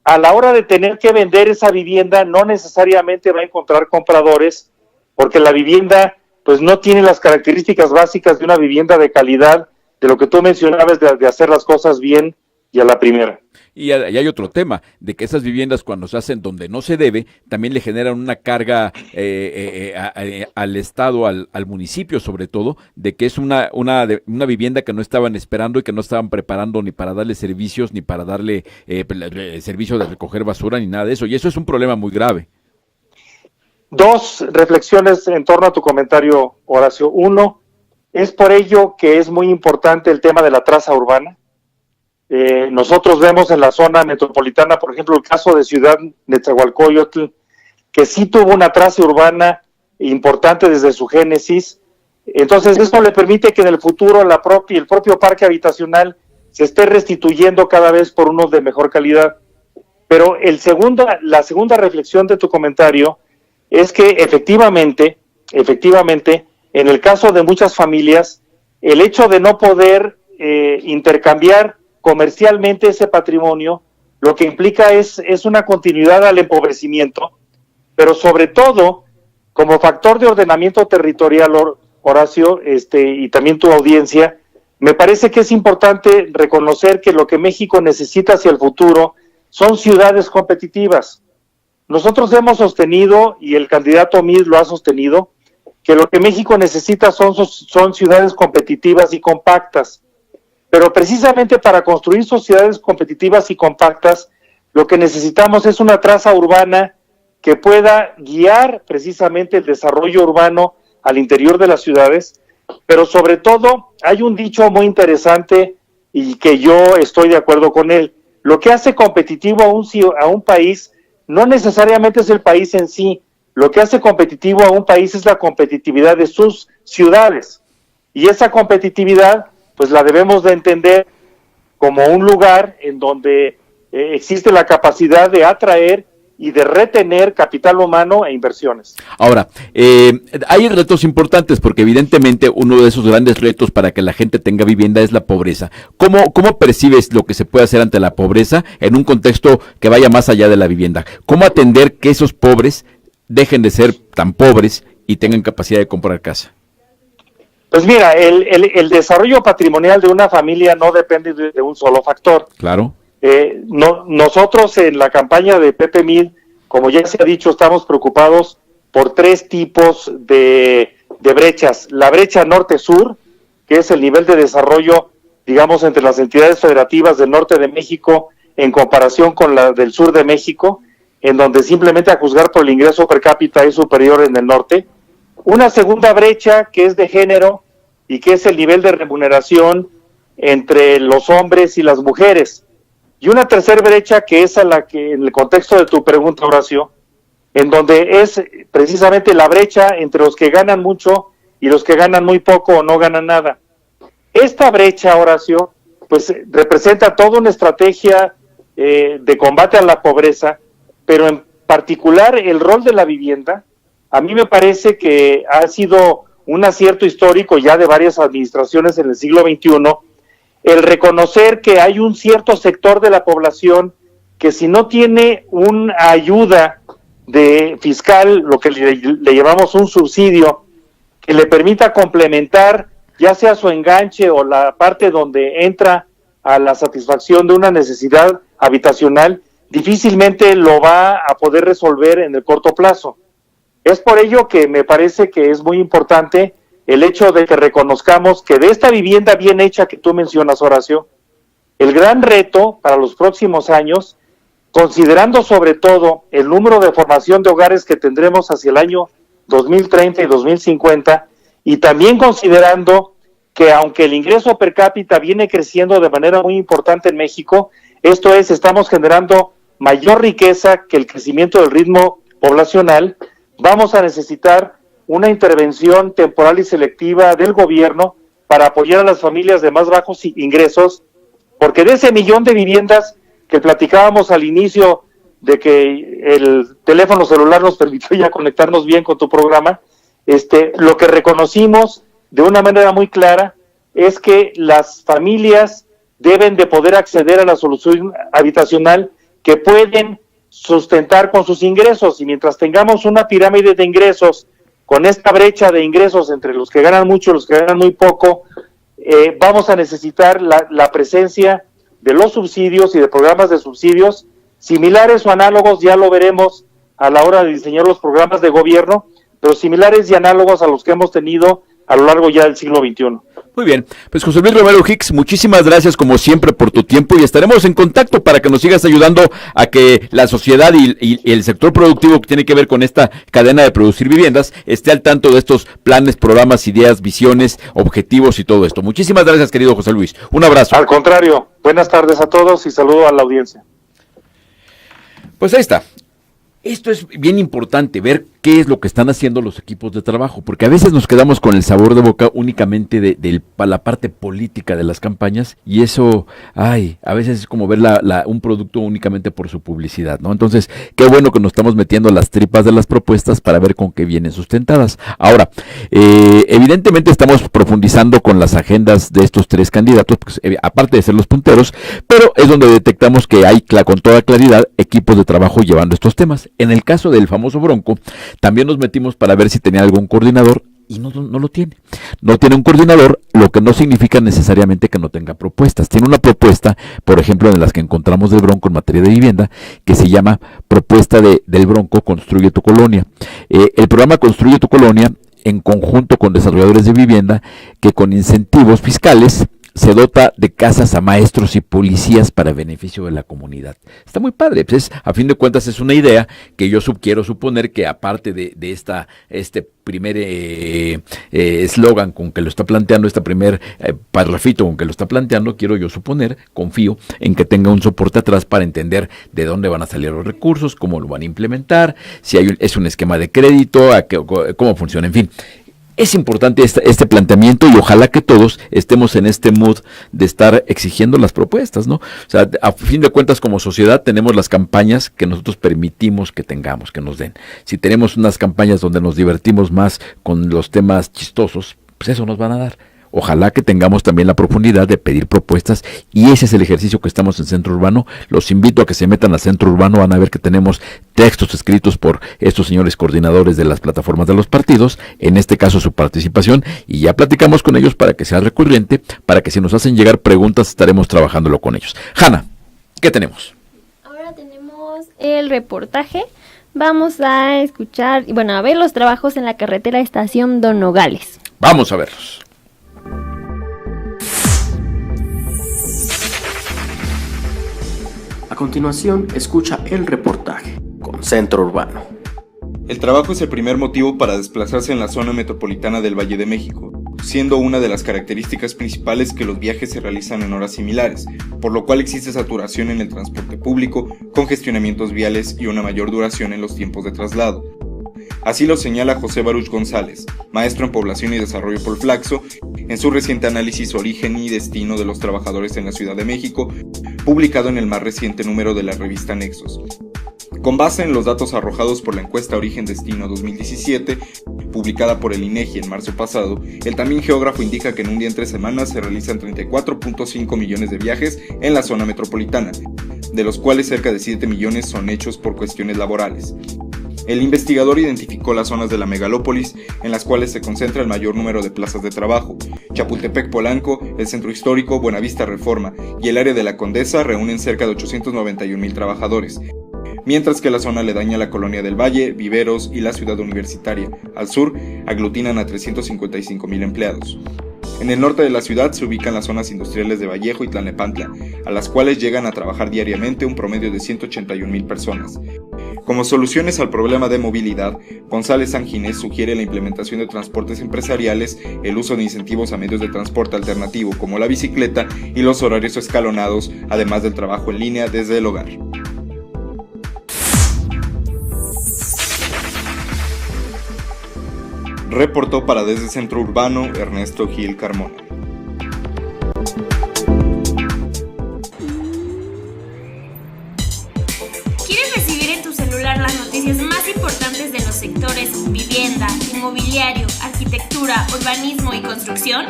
a la hora de tener que vender esa vivienda no necesariamente va a encontrar compradores, porque la vivienda pues no tiene las características básicas de una vivienda de calidad, de lo que tú mencionabas de hacer las cosas bien y a la primera. Y hay otro tema, de que esas viviendas cuando se hacen donde no se debe, también le generan una carga al Estado, al municipio sobre todo, de que es una vivienda que no estaban esperando y que no estaban preparando ni para darle servicios, ni para darle servicio de recoger basura, ni nada de eso. Y eso es un problema muy grave. Dos reflexiones en torno a tu comentario, Horacio. Uno, es por ello que es muy importante el tema de la traza urbana. Nosotros vemos en la zona metropolitana, por ejemplo, el caso de Ciudad Nezahualcóyotl, que sí tuvo una traza urbana importante desde su génesis. Entonces, eso le permite que en el futuro el propio parque habitacional se esté restituyendo cada vez por unos de mejor calidad. Pero la segunda reflexión de tu comentario es que efectivamente, en el caso de muchas familias, el hecho de no poder intercambiar comercialmente ese patrimonio, lo que implica es una continuidad al empobrecimiento, pero sobre todo, como factor de ordenamiento territorial, Horacio, y también tu audiencia, me parece que es importante reconocer que lo que México necesita hacia el futuro son ciudades competitivas. Nosotros hemos sostenido, y el candidato Mid lo ha sostenido, que lo que México necesita son ciudades competitivas y compactas. Pero precisamente para construir sociedades competitivas y compactas, lo que necesitamos es una traza urbana que pueda guiar precisamente el desarrollo urbano al interior de las ciudades, pero sobre todo hay un dicho muy interesante y que yo estoy de acuerdo con él. Lo que hace competitivo a un país no necesariamente es el país en sí, lo que hace competitivo a un país es la competitividad de sus ciudades, y esa competitividad pues la debemos de entender como un lugar en donde existe la capacidad de atraer y de retener capital humano e inversiones. Ahora, hay retos importantes porque evidentemente uno de esos grandes retos para que la gente tenga vivienda es la pobreza. ¿Cómo percibes lo que se puede hacer ante la pobreza en un contexto que vaya más allá de la vivienda? ¿Cómo atender que esos pobres dejen de ser tan pobres y tengan capacidad de comprar casa? Pues mira, el desarrollo patrimonial de una familia no depende de un solo factor. Claro. Nosotros en la campaña de Pepe Mid, como ya se ha dicho, estamos preocupados por tres tipos de brechas. La brecha norte-sur, que es el nivel de desarrollo, digamos, entre las entidades federativas del norte de México en comparación con la del sur de México, en donde simplemente a juzgar por el ingreso per cápita es superior en el norte. Una segunda brecha que es de género y que es el nivel de remuneración entre los hombres y las mujeres. Y una tercera brecha que es a la que, en el contexto de tu pregunta, Horacio, en donde es precisamente la brecha entre los que ganan mucho y los que ganan muy poco o no ganan nada. Esta brecha, Horacio, pues representa toda una estrategia de combate a la pobreza, pero en particular el rol de la vivienda, a mí me parece que ha sido un acierto histórico ya de varias administraciones en el siglo XXI, el reconocer que hay un cierto sector de la población que si no tiene una ayuda de fiscal, lo que le llamamos un subsidio, que le permita complementar ya sea su enganche o la parte donde entra a la satisfacción de una necesidad habitacional, difícilmente lo va a poder resolver en el corto plazo. Es por ello que me parece que es muy importante el hecho de que reconozcamos que de esta vivienda bien hecha que tú mencionas, Horacio, el gran reto para los próximos años, considerando sobre todo el número de formación de hogares que tendremos hacia el año 2030 y 2050, y también considerando que aunque el ingreso per cápita viene creciendo de manera muy importante en México, esto es, estamos generando mayor riqueza que el crecimiento del ritmo poblacional, vamos a necesitar una intervención temporal y selectiva del gobierno para apoyar a las familias de más bajos ingresos, porque de ese 1 millón de viviendas que platicábamos al inicio de que el teléfono celular nos permitió ya conectarnos bien con tu programa, lo que reconocimos de una manera muy clara es que las familias deben de poder acceder a la solución habitacional que pueden sustentar con sus ingresos, y mientras tengamos una pirámide de ingresos con esta brecha de ingresos entre los que ganan mucho y los que ganan muy poco, vamos a necesitar la presencia de los subsidios y de programas de subsidios similares o análogos, ya lo veremos a la hora de diseñar los programas de gobierno, pero similares y análogos a los que hemos tenido a lo largo ya del siglo XXI. Muy bien, pues José Luis Romero Hicks, muchísimas gracias como siempre por tu tiempo y estaremos en contacto para que nos sigas ayudando a que la sociedad y el sector productivo que tiene que ver con esta cadena de producir viviendas esté al tanto de estos planes, programas, ideas, visiones, objetivos y todo esto. Muchísimas gracias, querido José Luis. Un abrazo. Al contrario, buenas tardes a todos y saludo a la audiencia. Pues ahí está. Esto es bien importante, ver qué es lo que están haciendo los equipos de trabajo, porque a veces nos quedamos con el sabor de boca únicamente de la parte política de las campañas, y eso, a veces es como ver un producto únicamente por su publicidad, ¿no? Entonces, qué bueno que nos estamos metiendo las tripas de las propuestas para ver con qué vienen sustentadas. Ahora, evidentemente estamos profundizando con las agendas de estos tres candidatos, pues, aparte de ser los punteros, pero es donde detectamos que hay con toda claridad equipos de trabajo llevando estos temas. En el caso del famoso Bronco, también nos metimos para ver si tenía algún coordinador y no lo tiene. No tiene un coordinador, lo que no significa necesariamente que no tenga propuestas. Tiene una propuesta, por ejemplo, en las que encontramos del Bronco en materia de vivienda, que se llama Propuesta del Bronco Construye tu Colonia. El programa Construye tu Colonia, en conjunto con desarrolladores de vivienda, que con incentivos fiscales se dota de casas a maestros y policías para beneficio de la comunidad. Está muy padre, pues a fin de cuentas es una idea que yo quiero suponer que aparte de este primer eslogan con que lo está planteando, este primer parrafito con que lo está planteando, quiero yo suponer, confío en que tenga un soporte atrás para entender de dónde van a salir los recursos, cómo lo van a implementar, si es un esquema de crédito, cómo funciona, en fin. Es importante este planteamiento y ojalá que todos estemos en este mood de estar exigiendo las propuestas, ¿no? O sea, a fin de cuentas como sociedad tenemos las campañas que nosotros permitimos que tengamos, que nos den. Si tenemos unas campañas donde nos divertimos más con los temas chistosos, pues eso nos van a dar. Ojalá que tengamos también la profundidad de pedir propuestas y ese es el ejercicio que estamos en Centro Urbano. Los invito a que se metan a Centro Urbano, van a ver que tenemos textos escritos por estos señores coordinadores de las plataformas de los partidos, en este caso su participación, y ya platicamos con ellos para que sea recurrente, para que si nos hacen llegar preguntas estaremos trabajándolo con ellos. Hanna, ¿qué tenemos? Ahora tenemos el reportaje. Vamos a escuchar, a ver los trabajos en la carretera Estación Don Nogales. Vamos a verlos. A continuación, escucha el reportaje con Centro Urbano. El trabajo es el primer motivo para desplazarse en la zona metropolitana del Valle de México, siendo una de las características principales que los viajes se realizan en horas similares, por lo cual existe saturación en el transporte público, congestionamientos viales y una mayor duración en los tiempos de traslado. Así lo señala José Baruch González, maestro en Población y Desarrollo por Flaxo, en su reciente análisis Origen y Destino de los Trabajadores en la Ciudad de México, publicado en el más reciente número de la revista Nexos. Con base en los datos arrojados por la encuesta Origen-Destino 2017, publicada por el INEGI en marzo pasado, el también geógrafo indica que en un día entre semanas se realizan 34.5 millones de viajes en la zona metropolitana, de los cuales cerca de 7 millones son hechos por cuestiones laborales. El investigador identificó las zonas de la megalópolis en las cuales se concentra el mayor número de plazas de trabajo. Chapultepec-Polanco, el Centro Histórico, Buenavista Reforma y el área de la Condesa reúnen cerca de 891,000 trabajadores, mientras que la zona aledaña a la Colonia del Valle, Viveros y la Ciudad Universitaria, al sur, aglutinan a 355,000 empleados. En el norte de la ciudad se ubican las zonas industriales de Vallejo y Tlalnepantla, a las cuales llegan a trabajar diariamente un promedio de 181,000 personas. Como soluciones al problema de movilidad, González Sanginés sugiere la implementación de transportes empresariales, el uso de incentivos a medios de transporte alternativo como la bicicleta y los horarios escalonados, además del trabajo en línea desde el hogar. Reportó para Desde Centro Urbano Ernesto Gil Carmona. ¿Quieres recibir en tu celular las noticias más importantes de los sectores vivienda, inmobiliario, arquitectura, urbanismo y construcción?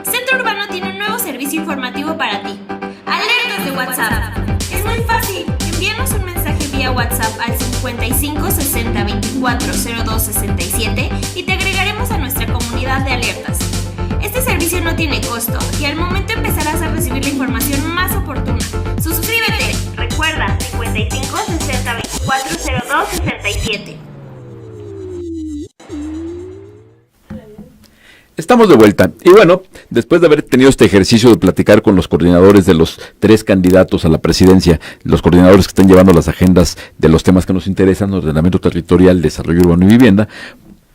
Centro Urbano tiene un nuevo servicio informativo para ti. Alertas de WhatsApp. Es muy fácil. Envíanos un mensaje vía WhatsApp al 55 60 24 02 67 y te agregaremos a nuestra comunidad de alertas. Este servicio no tiene costo y al momento empezarás a recibir la información más oportuna. ¡Suscríbete! Recuerda, 55 60 24 02 67. Estamos de vuelta. Y bueno, después de haber tenido este ejercicio de platicar con los coordinadores de los 3 candidatos a la presidencia, los coordinadores que están llevando las agendas de los temas que nos interesan, ordenamiento territorial, desarrollo urbano y vivienda,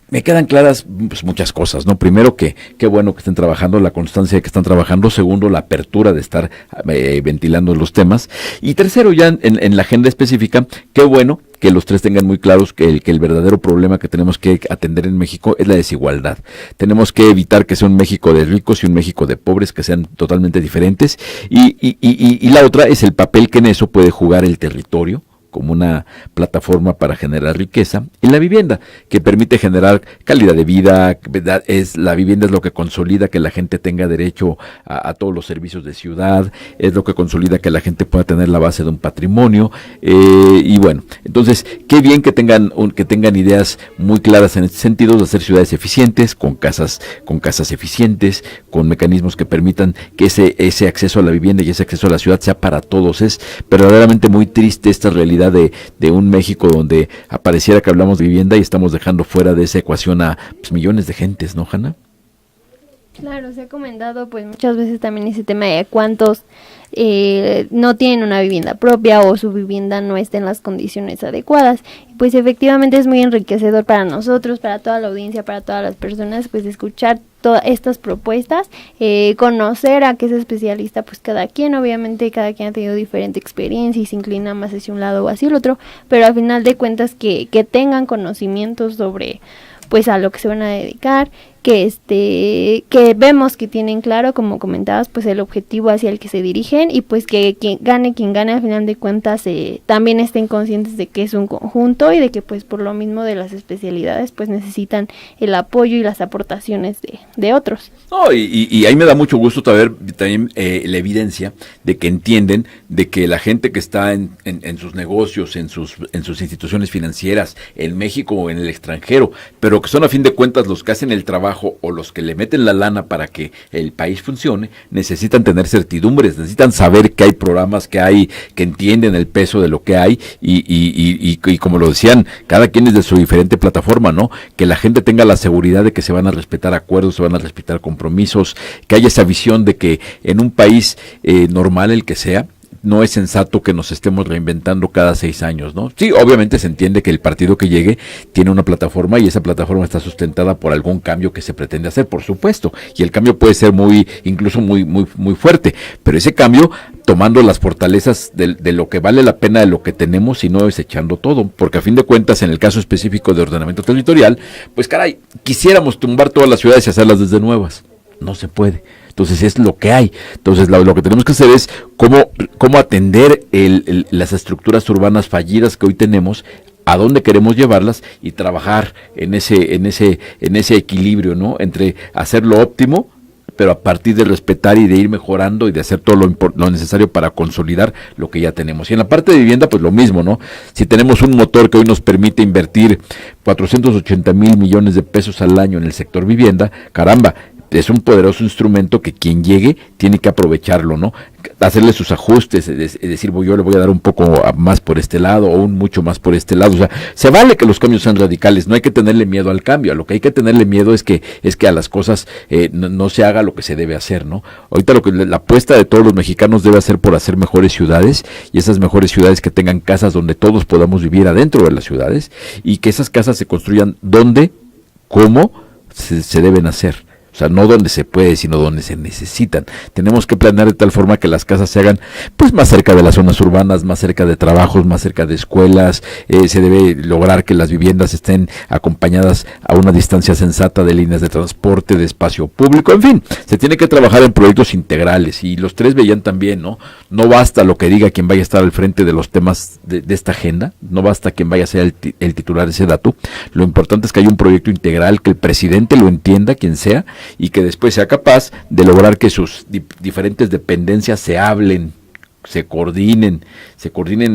me quedan claras pues, muchas cosas, ¿no? Primero, que qué bueno que estén trabajando, la constancia de que están trabajando. Segundo, la apertura de estar ventilando los temas. Y tercero, ya en la agenda específica, qué bueno que los 3 tengan muy claros que el verdadero problema que tenemos que atender en México es la desigualdad. Tenemos que evitar que sea un México de ricos y un México de pobres, que sean totalmente diferentes. Y la otra es el papel que en eso puede jugar el territorio como una plataforma para generar riqueza, y la vivienda, que permite generar calidad de vida. La vivienda es lo que consolida que la gente tenga derecho a todos los servicios de ciudad, es lo que consolida que la gente pueda tener la base de un patrimonio, y bueno, entonces, qué bien que tengan ideas muy claras en este sentido, de hacer ciudades eficientes, con casas eficientes, con mecanismos que permitan que ese acceso a la vivienda y ese acceso a la ciudad sea para todos. Es verdaderamente muy triste esta realidad de un México donde apareciera que hablamos de vivienda y estamos dejando fuera de esa ecuación a millones de gentes, ¿no, Hanna? Claro, se ha comentado pues muchas veces también ese tema de cuántos no tienen una vivienda propia o su vivienda no está en las condiciones adecuadas. Pues efectivamente es muy enriquecedor para nosotros, para toda la audiencia, para todas las personas, pues escuchar todas estas propuestas, conocer a qué es especialista pues cada quien. Obviamente cada quien ha tenido diferente experiencia y se inclina más hacia un lado o hacia el otro, pero al final de cuentas que tengan conocimientos sobre pues a lo que se van a dedicar, que vemos que tienen claro, como comentabas, pues el objetivo hacia el que se dirigen, y pues que quien gane al final de cuentas también estén conscientes de que es un conjunto y de que pues por lo mismo de las especialidades pues necesitan el apoyo y las aportaciones de otros. No, y ahí me da mucho gusto también la evidencia de que entienden de que la gente que está en sus negocios, en sus instituciones financieras, en México o en el extranjero, pero que son a fin de cuentas los que hacen el trabajo o los que le meten la lana para que el país funcione, necesitan tener certidumbres, necesitan saber que hay programas, que entienden el peso de lo que hay, y como lo decían, cada quien es de su diferente plataforma, ¿no? Que la gente tenga la seguridad de que se van a respetar acuerdos, se van a respetar compromisos, que haya esa visión de que en un país normal, el que sea, no es sensato que nos estemos reinventando cada 6 años, ¿no? Sí, obviamente se entiende que el partido que llegue tiene una plataforma y esa plataforma está sustentada por algún cambio que se pretende hacer, por supuesto, y el cambio puede ser incluso muy fuerte, pero ese cambio tomando las fortalezas de lo que vale la pena de lo que tenemos y no desechando todo, porque a fin de cuentas en el caso específico de ordenamiento territorial, pues caray, quisiéramos tumbar todas las ciudades y hacerlas desde nuevas, no se puede. Entonces es lo que hay. Entonces lo que tenemos que hacer es cómo atender las estructuras urbanas fallidas que hoy tenemos, a dónde queremos llevarlas y trabajar en ese equilibrio, ¿no? Entre hacer lo óptimo, pero a partir de respetar y de ir mejorando y de hacer todo lo necesario para consolidar lo que ya tenemos. Y en la parte de vivienda, pues lo mismo, ¿no? Si tenemos un motor que hoy nos permite invertir 480,000 millones de pesos al año en el sector vivienda, caramba, es un poderoso instrumento que quien llegue tiene que aprovecharlo, ¿no? Hacerle sus ajustes, es decir, yo le voy a dar un poco más por este lado o mucho más por este lado. O sea, se vale que los cambios sean radicales, no hay que tenerle miedo al cambio. A lo que hay que tenerle miedo es que a las cosas no se haga lo que se debe hacer, ¿no? Ahorita la apuesta de todos los mexicanos debe ser por hacer mejores ciudades, y esas mejores ciudades que tengan casas donde todos podamos vivir adentro de las ciudades, y que esas casas se construyan donde, cómo se deben hacer. O sea, no donde se puede, sino donde se necesitan. Tenemos que planear de tal forma que las casas se hagan pues más cerca de las zonas urbanas, más cerca de trabajos, más cerca de escuelas. Se debe lograr que las viviendas estén acompañadas a una distancia sensata de líneas de transporte, de espacio público. En fin, se tiene que trabajar en proyectos integrales, y los tres veían también, ¿no? No basta lo que diga quien vaya a estar al frente de los temas de esta agenda, no basta quien vaya a ser el titular de ese dato. Lo importante es que haya un proyecto integral, que el presidente lo entienda, quien sea, y que después sea capaz de lograr que sus diferentes dependencias se hablen, se coordinen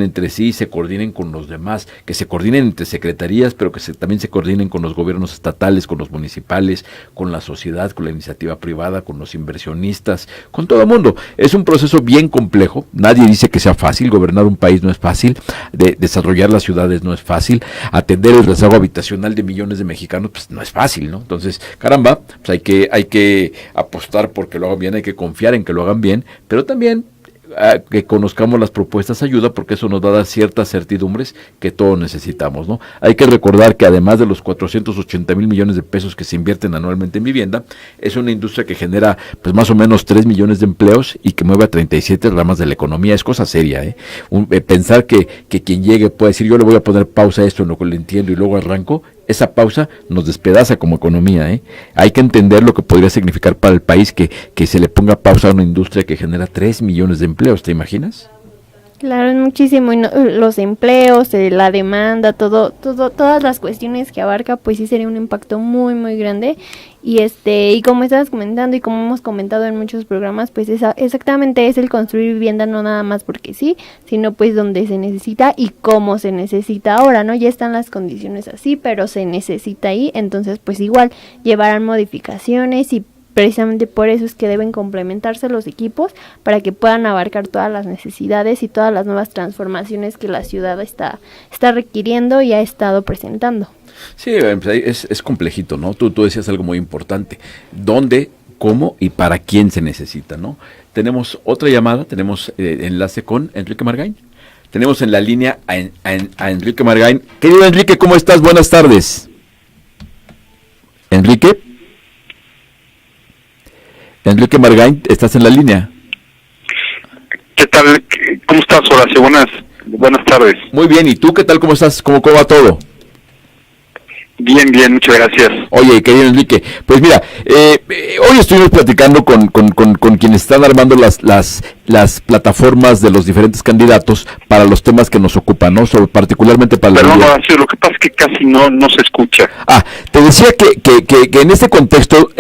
entre sí, se coordinen con los demás, que se coordinen entre secretarías, pero que también se coordinen con los gobiernos estatales, con los municipales, con la sociedad, con la iniciativa privada, con los inversionistas, con todo el mundo. Es un proceso bien complejo, nadie dice que sea fácil, gobernar un país no es fácil, desarrollar las ciudades no es fácil, atender el rezago habitacional de millones de mexicanos, pues no es fácil, ¿no? Entonces, caramba, pues hay que apostar porque lo hagan bien, hay que confiar en que lo hagan bien, pero también que conozcamos las propuestas ayuda, porque eso nos va a dar ciertas certidumbres que todos necesitamos, ¿no? Hay que recordar que además de los 480,000 millones de pesos que se invierten anualmente en vivienda, es una industria que genera pues más o menos 3 millones de empleos y que mueve a 37 ramas de la economía. Es cosa seria, ¿eh? Pensar que quien llegue puede decir yo le voy a poner pausa a esto en lo que le entiendo y luego arranco, esa pausa nos despedaza como economía, ¿eh? Hay que entender lo que podría significar para el país que se le ponga pausa a una industria que genera 3 millones de empleos, ¿te imaginas? Claro, es muchísimo, y los empleos, la demanda, todas las cuestiones que abarca, pues sí sería un impacto muy, muy grande. Y como estabas comentando y como hemos comentado en muchos programas, pues exactamente es el construir vivienda, no nada más porque sí, sino pues donde se necesita y cómo se necesita ahora, ¿no? Ya están las condiciones así, pero se necesita ahí, entonces pues igual llevarán modificaciones, y precisamente por eso es que deben complementarse los equipos para que puedan abarcar todas las necesidades y todas las nuevas transformaciones que la ciudad está requiriendo y ha estado presentando. Sí, es complejito, ¿no? Tú decías algo muy importante. ¿Dónde, cómo y para quién se necesita, ¿no? Tenemos otra llamada, tenemos enlace con Enrique Margain. Tenemos en la línea a Enrique Margain. Querido Enrique, ¿cómo estás? Buenas tardes. Enrique Margain, ¿estás en la línea? ¿Qué tal? ¿Cómo estás, Horacio? Buenas tardes. Muy bien, ¿y tú qué tal? ¿Cómo estás? ¿Cómo va todo? Bien, muchas gracias. Oye, querido Enrique, pues mira, hoy estuvimos platicando con quienes están armando las plataformas de los diferentes candidatos para los temas que nos ocupan, ¿no? Particularmente para la... Perdón, Horacio, lo que pasa es que casi no se escucha. Te decía que en este contexto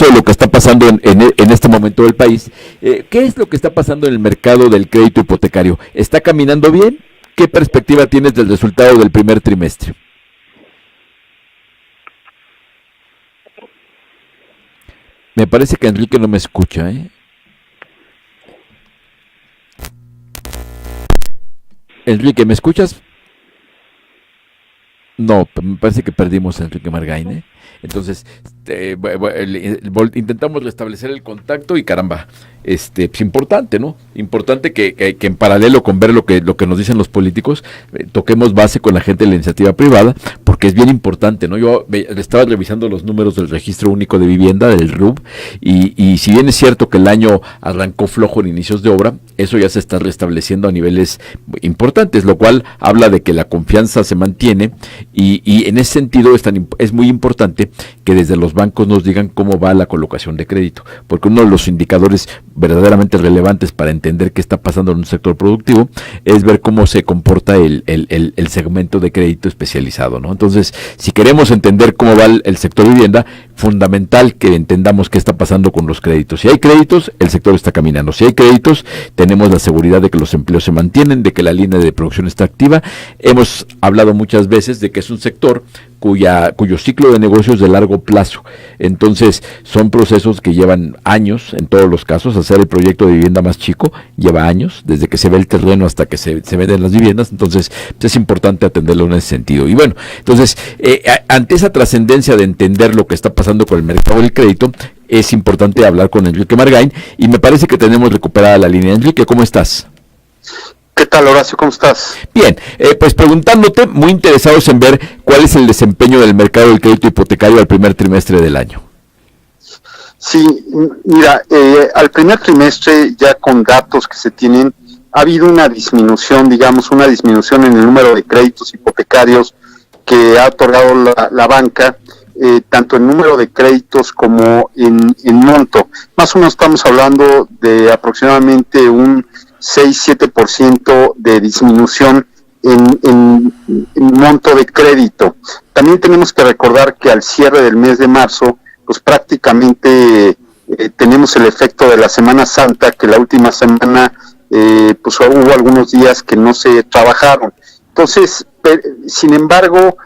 de lo que está pasando en este momento del país, ¿qué es lo que está pasando en el mercado del crédito hipotecario? ¿Está caminando bien? ¿Qué perspectiva tienes del resultado del primer trimestre? Me parece que Enrique no me escucha, ¿eh? Enrique, ¿me escuchas? No, me parece que perdimos a Enrique Margain, ¿eh? Entonces, intentamos restablecer el contacto y caramba, es importante, ¿no? Importante que en paralelo con ver lo que nos dicen los políticos, toquemos base con la gente de la iniciativa privada, porque es bien importante, ¿no? Yo estaba revisando los números del Registro Único de Vivienda, del RUV, y si bien es cierto que el año arrancó flojo en inicios de obra, eso ya se está restableciendo a niveles importantes, lo cual habla de que la confianza se mantiene, y en ese sentido es muy importante que desde los bancos nos digan cómo va la colocación de crédito, porque uno de los indicadores verdaderamente relevantes para entender qué está pasando en un sector productivo es ver cómo se comporta el segmento de crédito especializado, ¿no? Entonces, si queremos entender cómo va el sector vivienda, fundamental que entendamos qué está pasando con los créditos. Si hay créditos, el sector está caminando. Si hay créditos, tenemos la seguridad de que los empleos se mantienen, de que la línea de producción está activa. Hemos hablado muchas veces de que es un sector cuyo ciclo de negocios es de largo plazo. Entonces, son procesos que llevan años, en todos los casos. Hacer el proyecto de vivienda más chico lleva años, desde que se ve el terreno hasta que se venden las viviendas. Entonces, es importante atenderlo en ese sentido. Y bueno, entonces, ante esa trascendencia de entender lo que está pasando con el mercado del crédito, es importante hablar con Enrique Margain, y me parece que tenemos recuperada la línea. Enrique, ¿cómo estás? ¿Qué tal, Horacio? ¿Cómo estás? Bien, pues preguntándote, muy interesados en ver cuál es el desempeño del mercado del crédito hipotecario al primer trimestre del año. Sí, mira, al primer trimestre, ya con datos que se tienen, ha habido una disminución, una disminución en el número de créditos hipotecarios que ha otorgado la banca, tanto en número de créditos como en monto. Más o menos estamos hablando de aproximadamente un 6-7% de disminución en monto de crédito. También tenemos que recordar que al cierre del mes de marzo, pues prácticamente tenemos el efecto de la Semana Santa, que la última semana pues hubo algunos días que no se trabajaron. Entonces, sin embargo,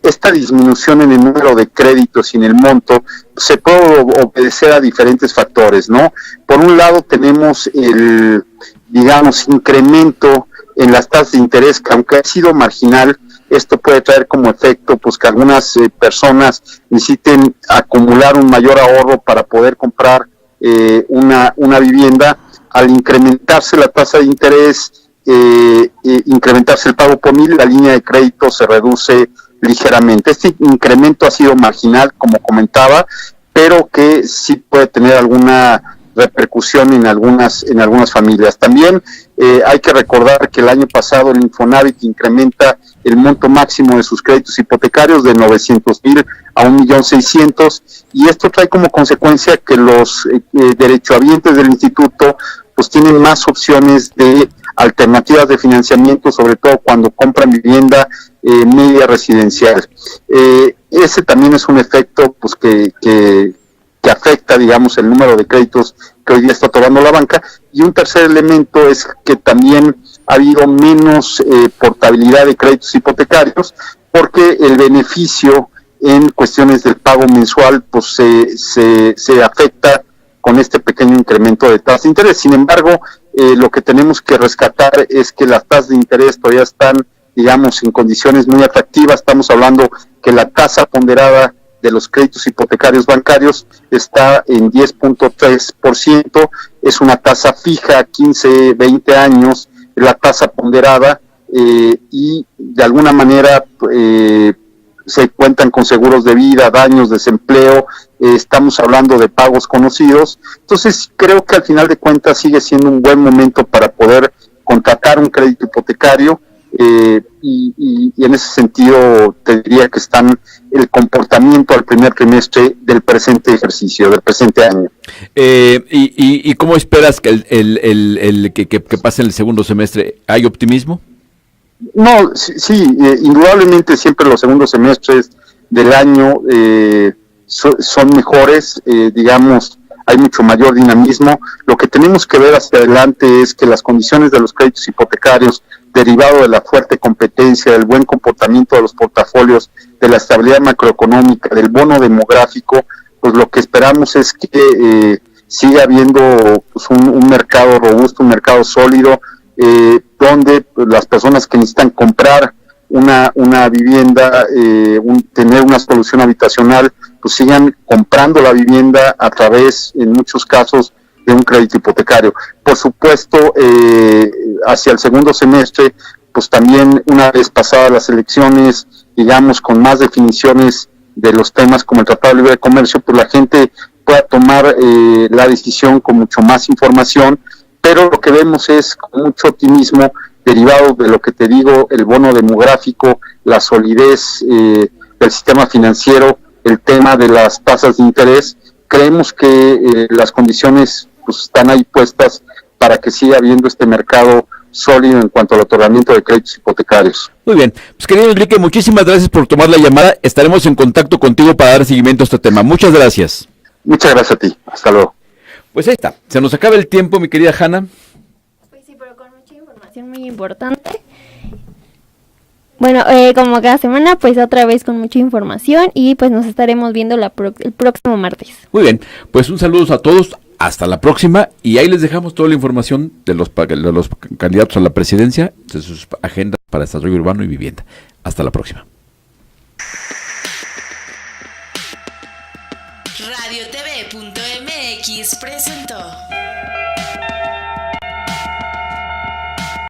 esta disminución en el número de créditos y en el monto se puede obedecer a diferentes factores, ¿no? Por un lado tenemos el, incremento en las tasas de interés, que aunque ha sido marginal, esto puede traer como efecto pues que algunas personas necesiten acumular un mayor ahorro para poder comprar una vivienda. Al incrementarse la tasa de interés, incrementarse el pago por mil, la línea de crédito se reduce ligeramente. Este incremento ha sido marginal, como comentaba, pero que sí puede tener alguna repercusión en algunas familias. También hay que recordar que el año pasado el Infonavit incrementa el monto máximo de sus créditos hipotecarios de 900,000 a 1,600,000, y esto trae como consecuencia que los derechohabientes del instituto pues tienen más opciones de alternativas de financiamiento, sobre todo cuando compran vivienda media residencial. Ese también es un efecto pues que afecta, digamos, el número de créditos que hoy día está otorgando la banca. Y un tercer elemento es que también ha habido menos portabilidad de créditos hipotecarios, porque el beneficio en cuestiones del pago mensual pues se afecta con este pequeño incremento de tasa de interés. Sin embargo, lo que tenemos que rescatar es que las tasas de interés todavía están, digamos, en condiciones muy atractivas. Estamos hablando que la tasa ponderada de los créditos hipotecarios bancarios está en 10.3%, es una tasa fija, 15, 20 años, la tasa ponderada, y de alguna manera se cuentan con seguros de vida, daños, desempleo, estamos hablando de pagos conocidos. Entonces creo que al final de cuentas sigue siendo un buen momento para poder contratar un crédito hipotecario, y en ese sentido te diría que están el comportamiento al primer trimestre del presente ejercicio, del presente año. ¿Y cómo esperas que que pase en el segundo semestre? ¿Hay optimismo? No, sí, indudablemente siempre los segundos semestres del año son mejores, hay mucho mayor dinamismo. Lo que tenemos que ver hacia adelante es que las condiciones de los créditos hipotecarios, derivado de la fuerte competencia, del buen comportamiento de los portafolios, de la estabilidad macroeconómica, del bono demográfico, pues lo que esperamos es que siga habiendo pues, un mercado robusto, un mercado sólido, donde pues, las personas que necesitan comprar una vivienda, tener una solución habitacional, pues sigan comprando la vivienda a través, en muchos casos, de un crédito hipotecario. Por supuesto, hacia el segundo semestre, pues también una vez pasadas las elecciones, digamos, con más definiciones de los temas como el Tratado de Libre Comercio, pues la gente pueda tomar la decisión con mucho más información, pero lo que vemos es con mucho optimismo, derivado de lo que te digo, el bono demográfico, la solidez del sistema financiero, el tema de las tasas de interés. Creemos que las condiciones pues están ahí puestas para que siga habiendo este mercado sólido en cuanto al otorgamiento de créditos hipotecarios. Muy bien, pues querido Enrique, muchísimas gracias por tomar la llamada. Estaremos en contacto contigo para dar seguimiento a este tema. Muchas gracias. Muchas gracias a ti. Hasta luego. Pues ahí está. Se nos acaba el tiempo, mi querida Hanna. Pues sí, pero con mucha información muy importante. Bueno, como cada semana, pues otra vez con mucha información y pues nos estaremos viendo el próximo martes. Muy bien, pues un saludo a todos. Hasta la próxima, y ahí les dejamos toda la información de los candidatos a la presidencia, de sus agendas para desarrollo urbano y vivienda. Hasta la próxima. RadioTV.mx presentó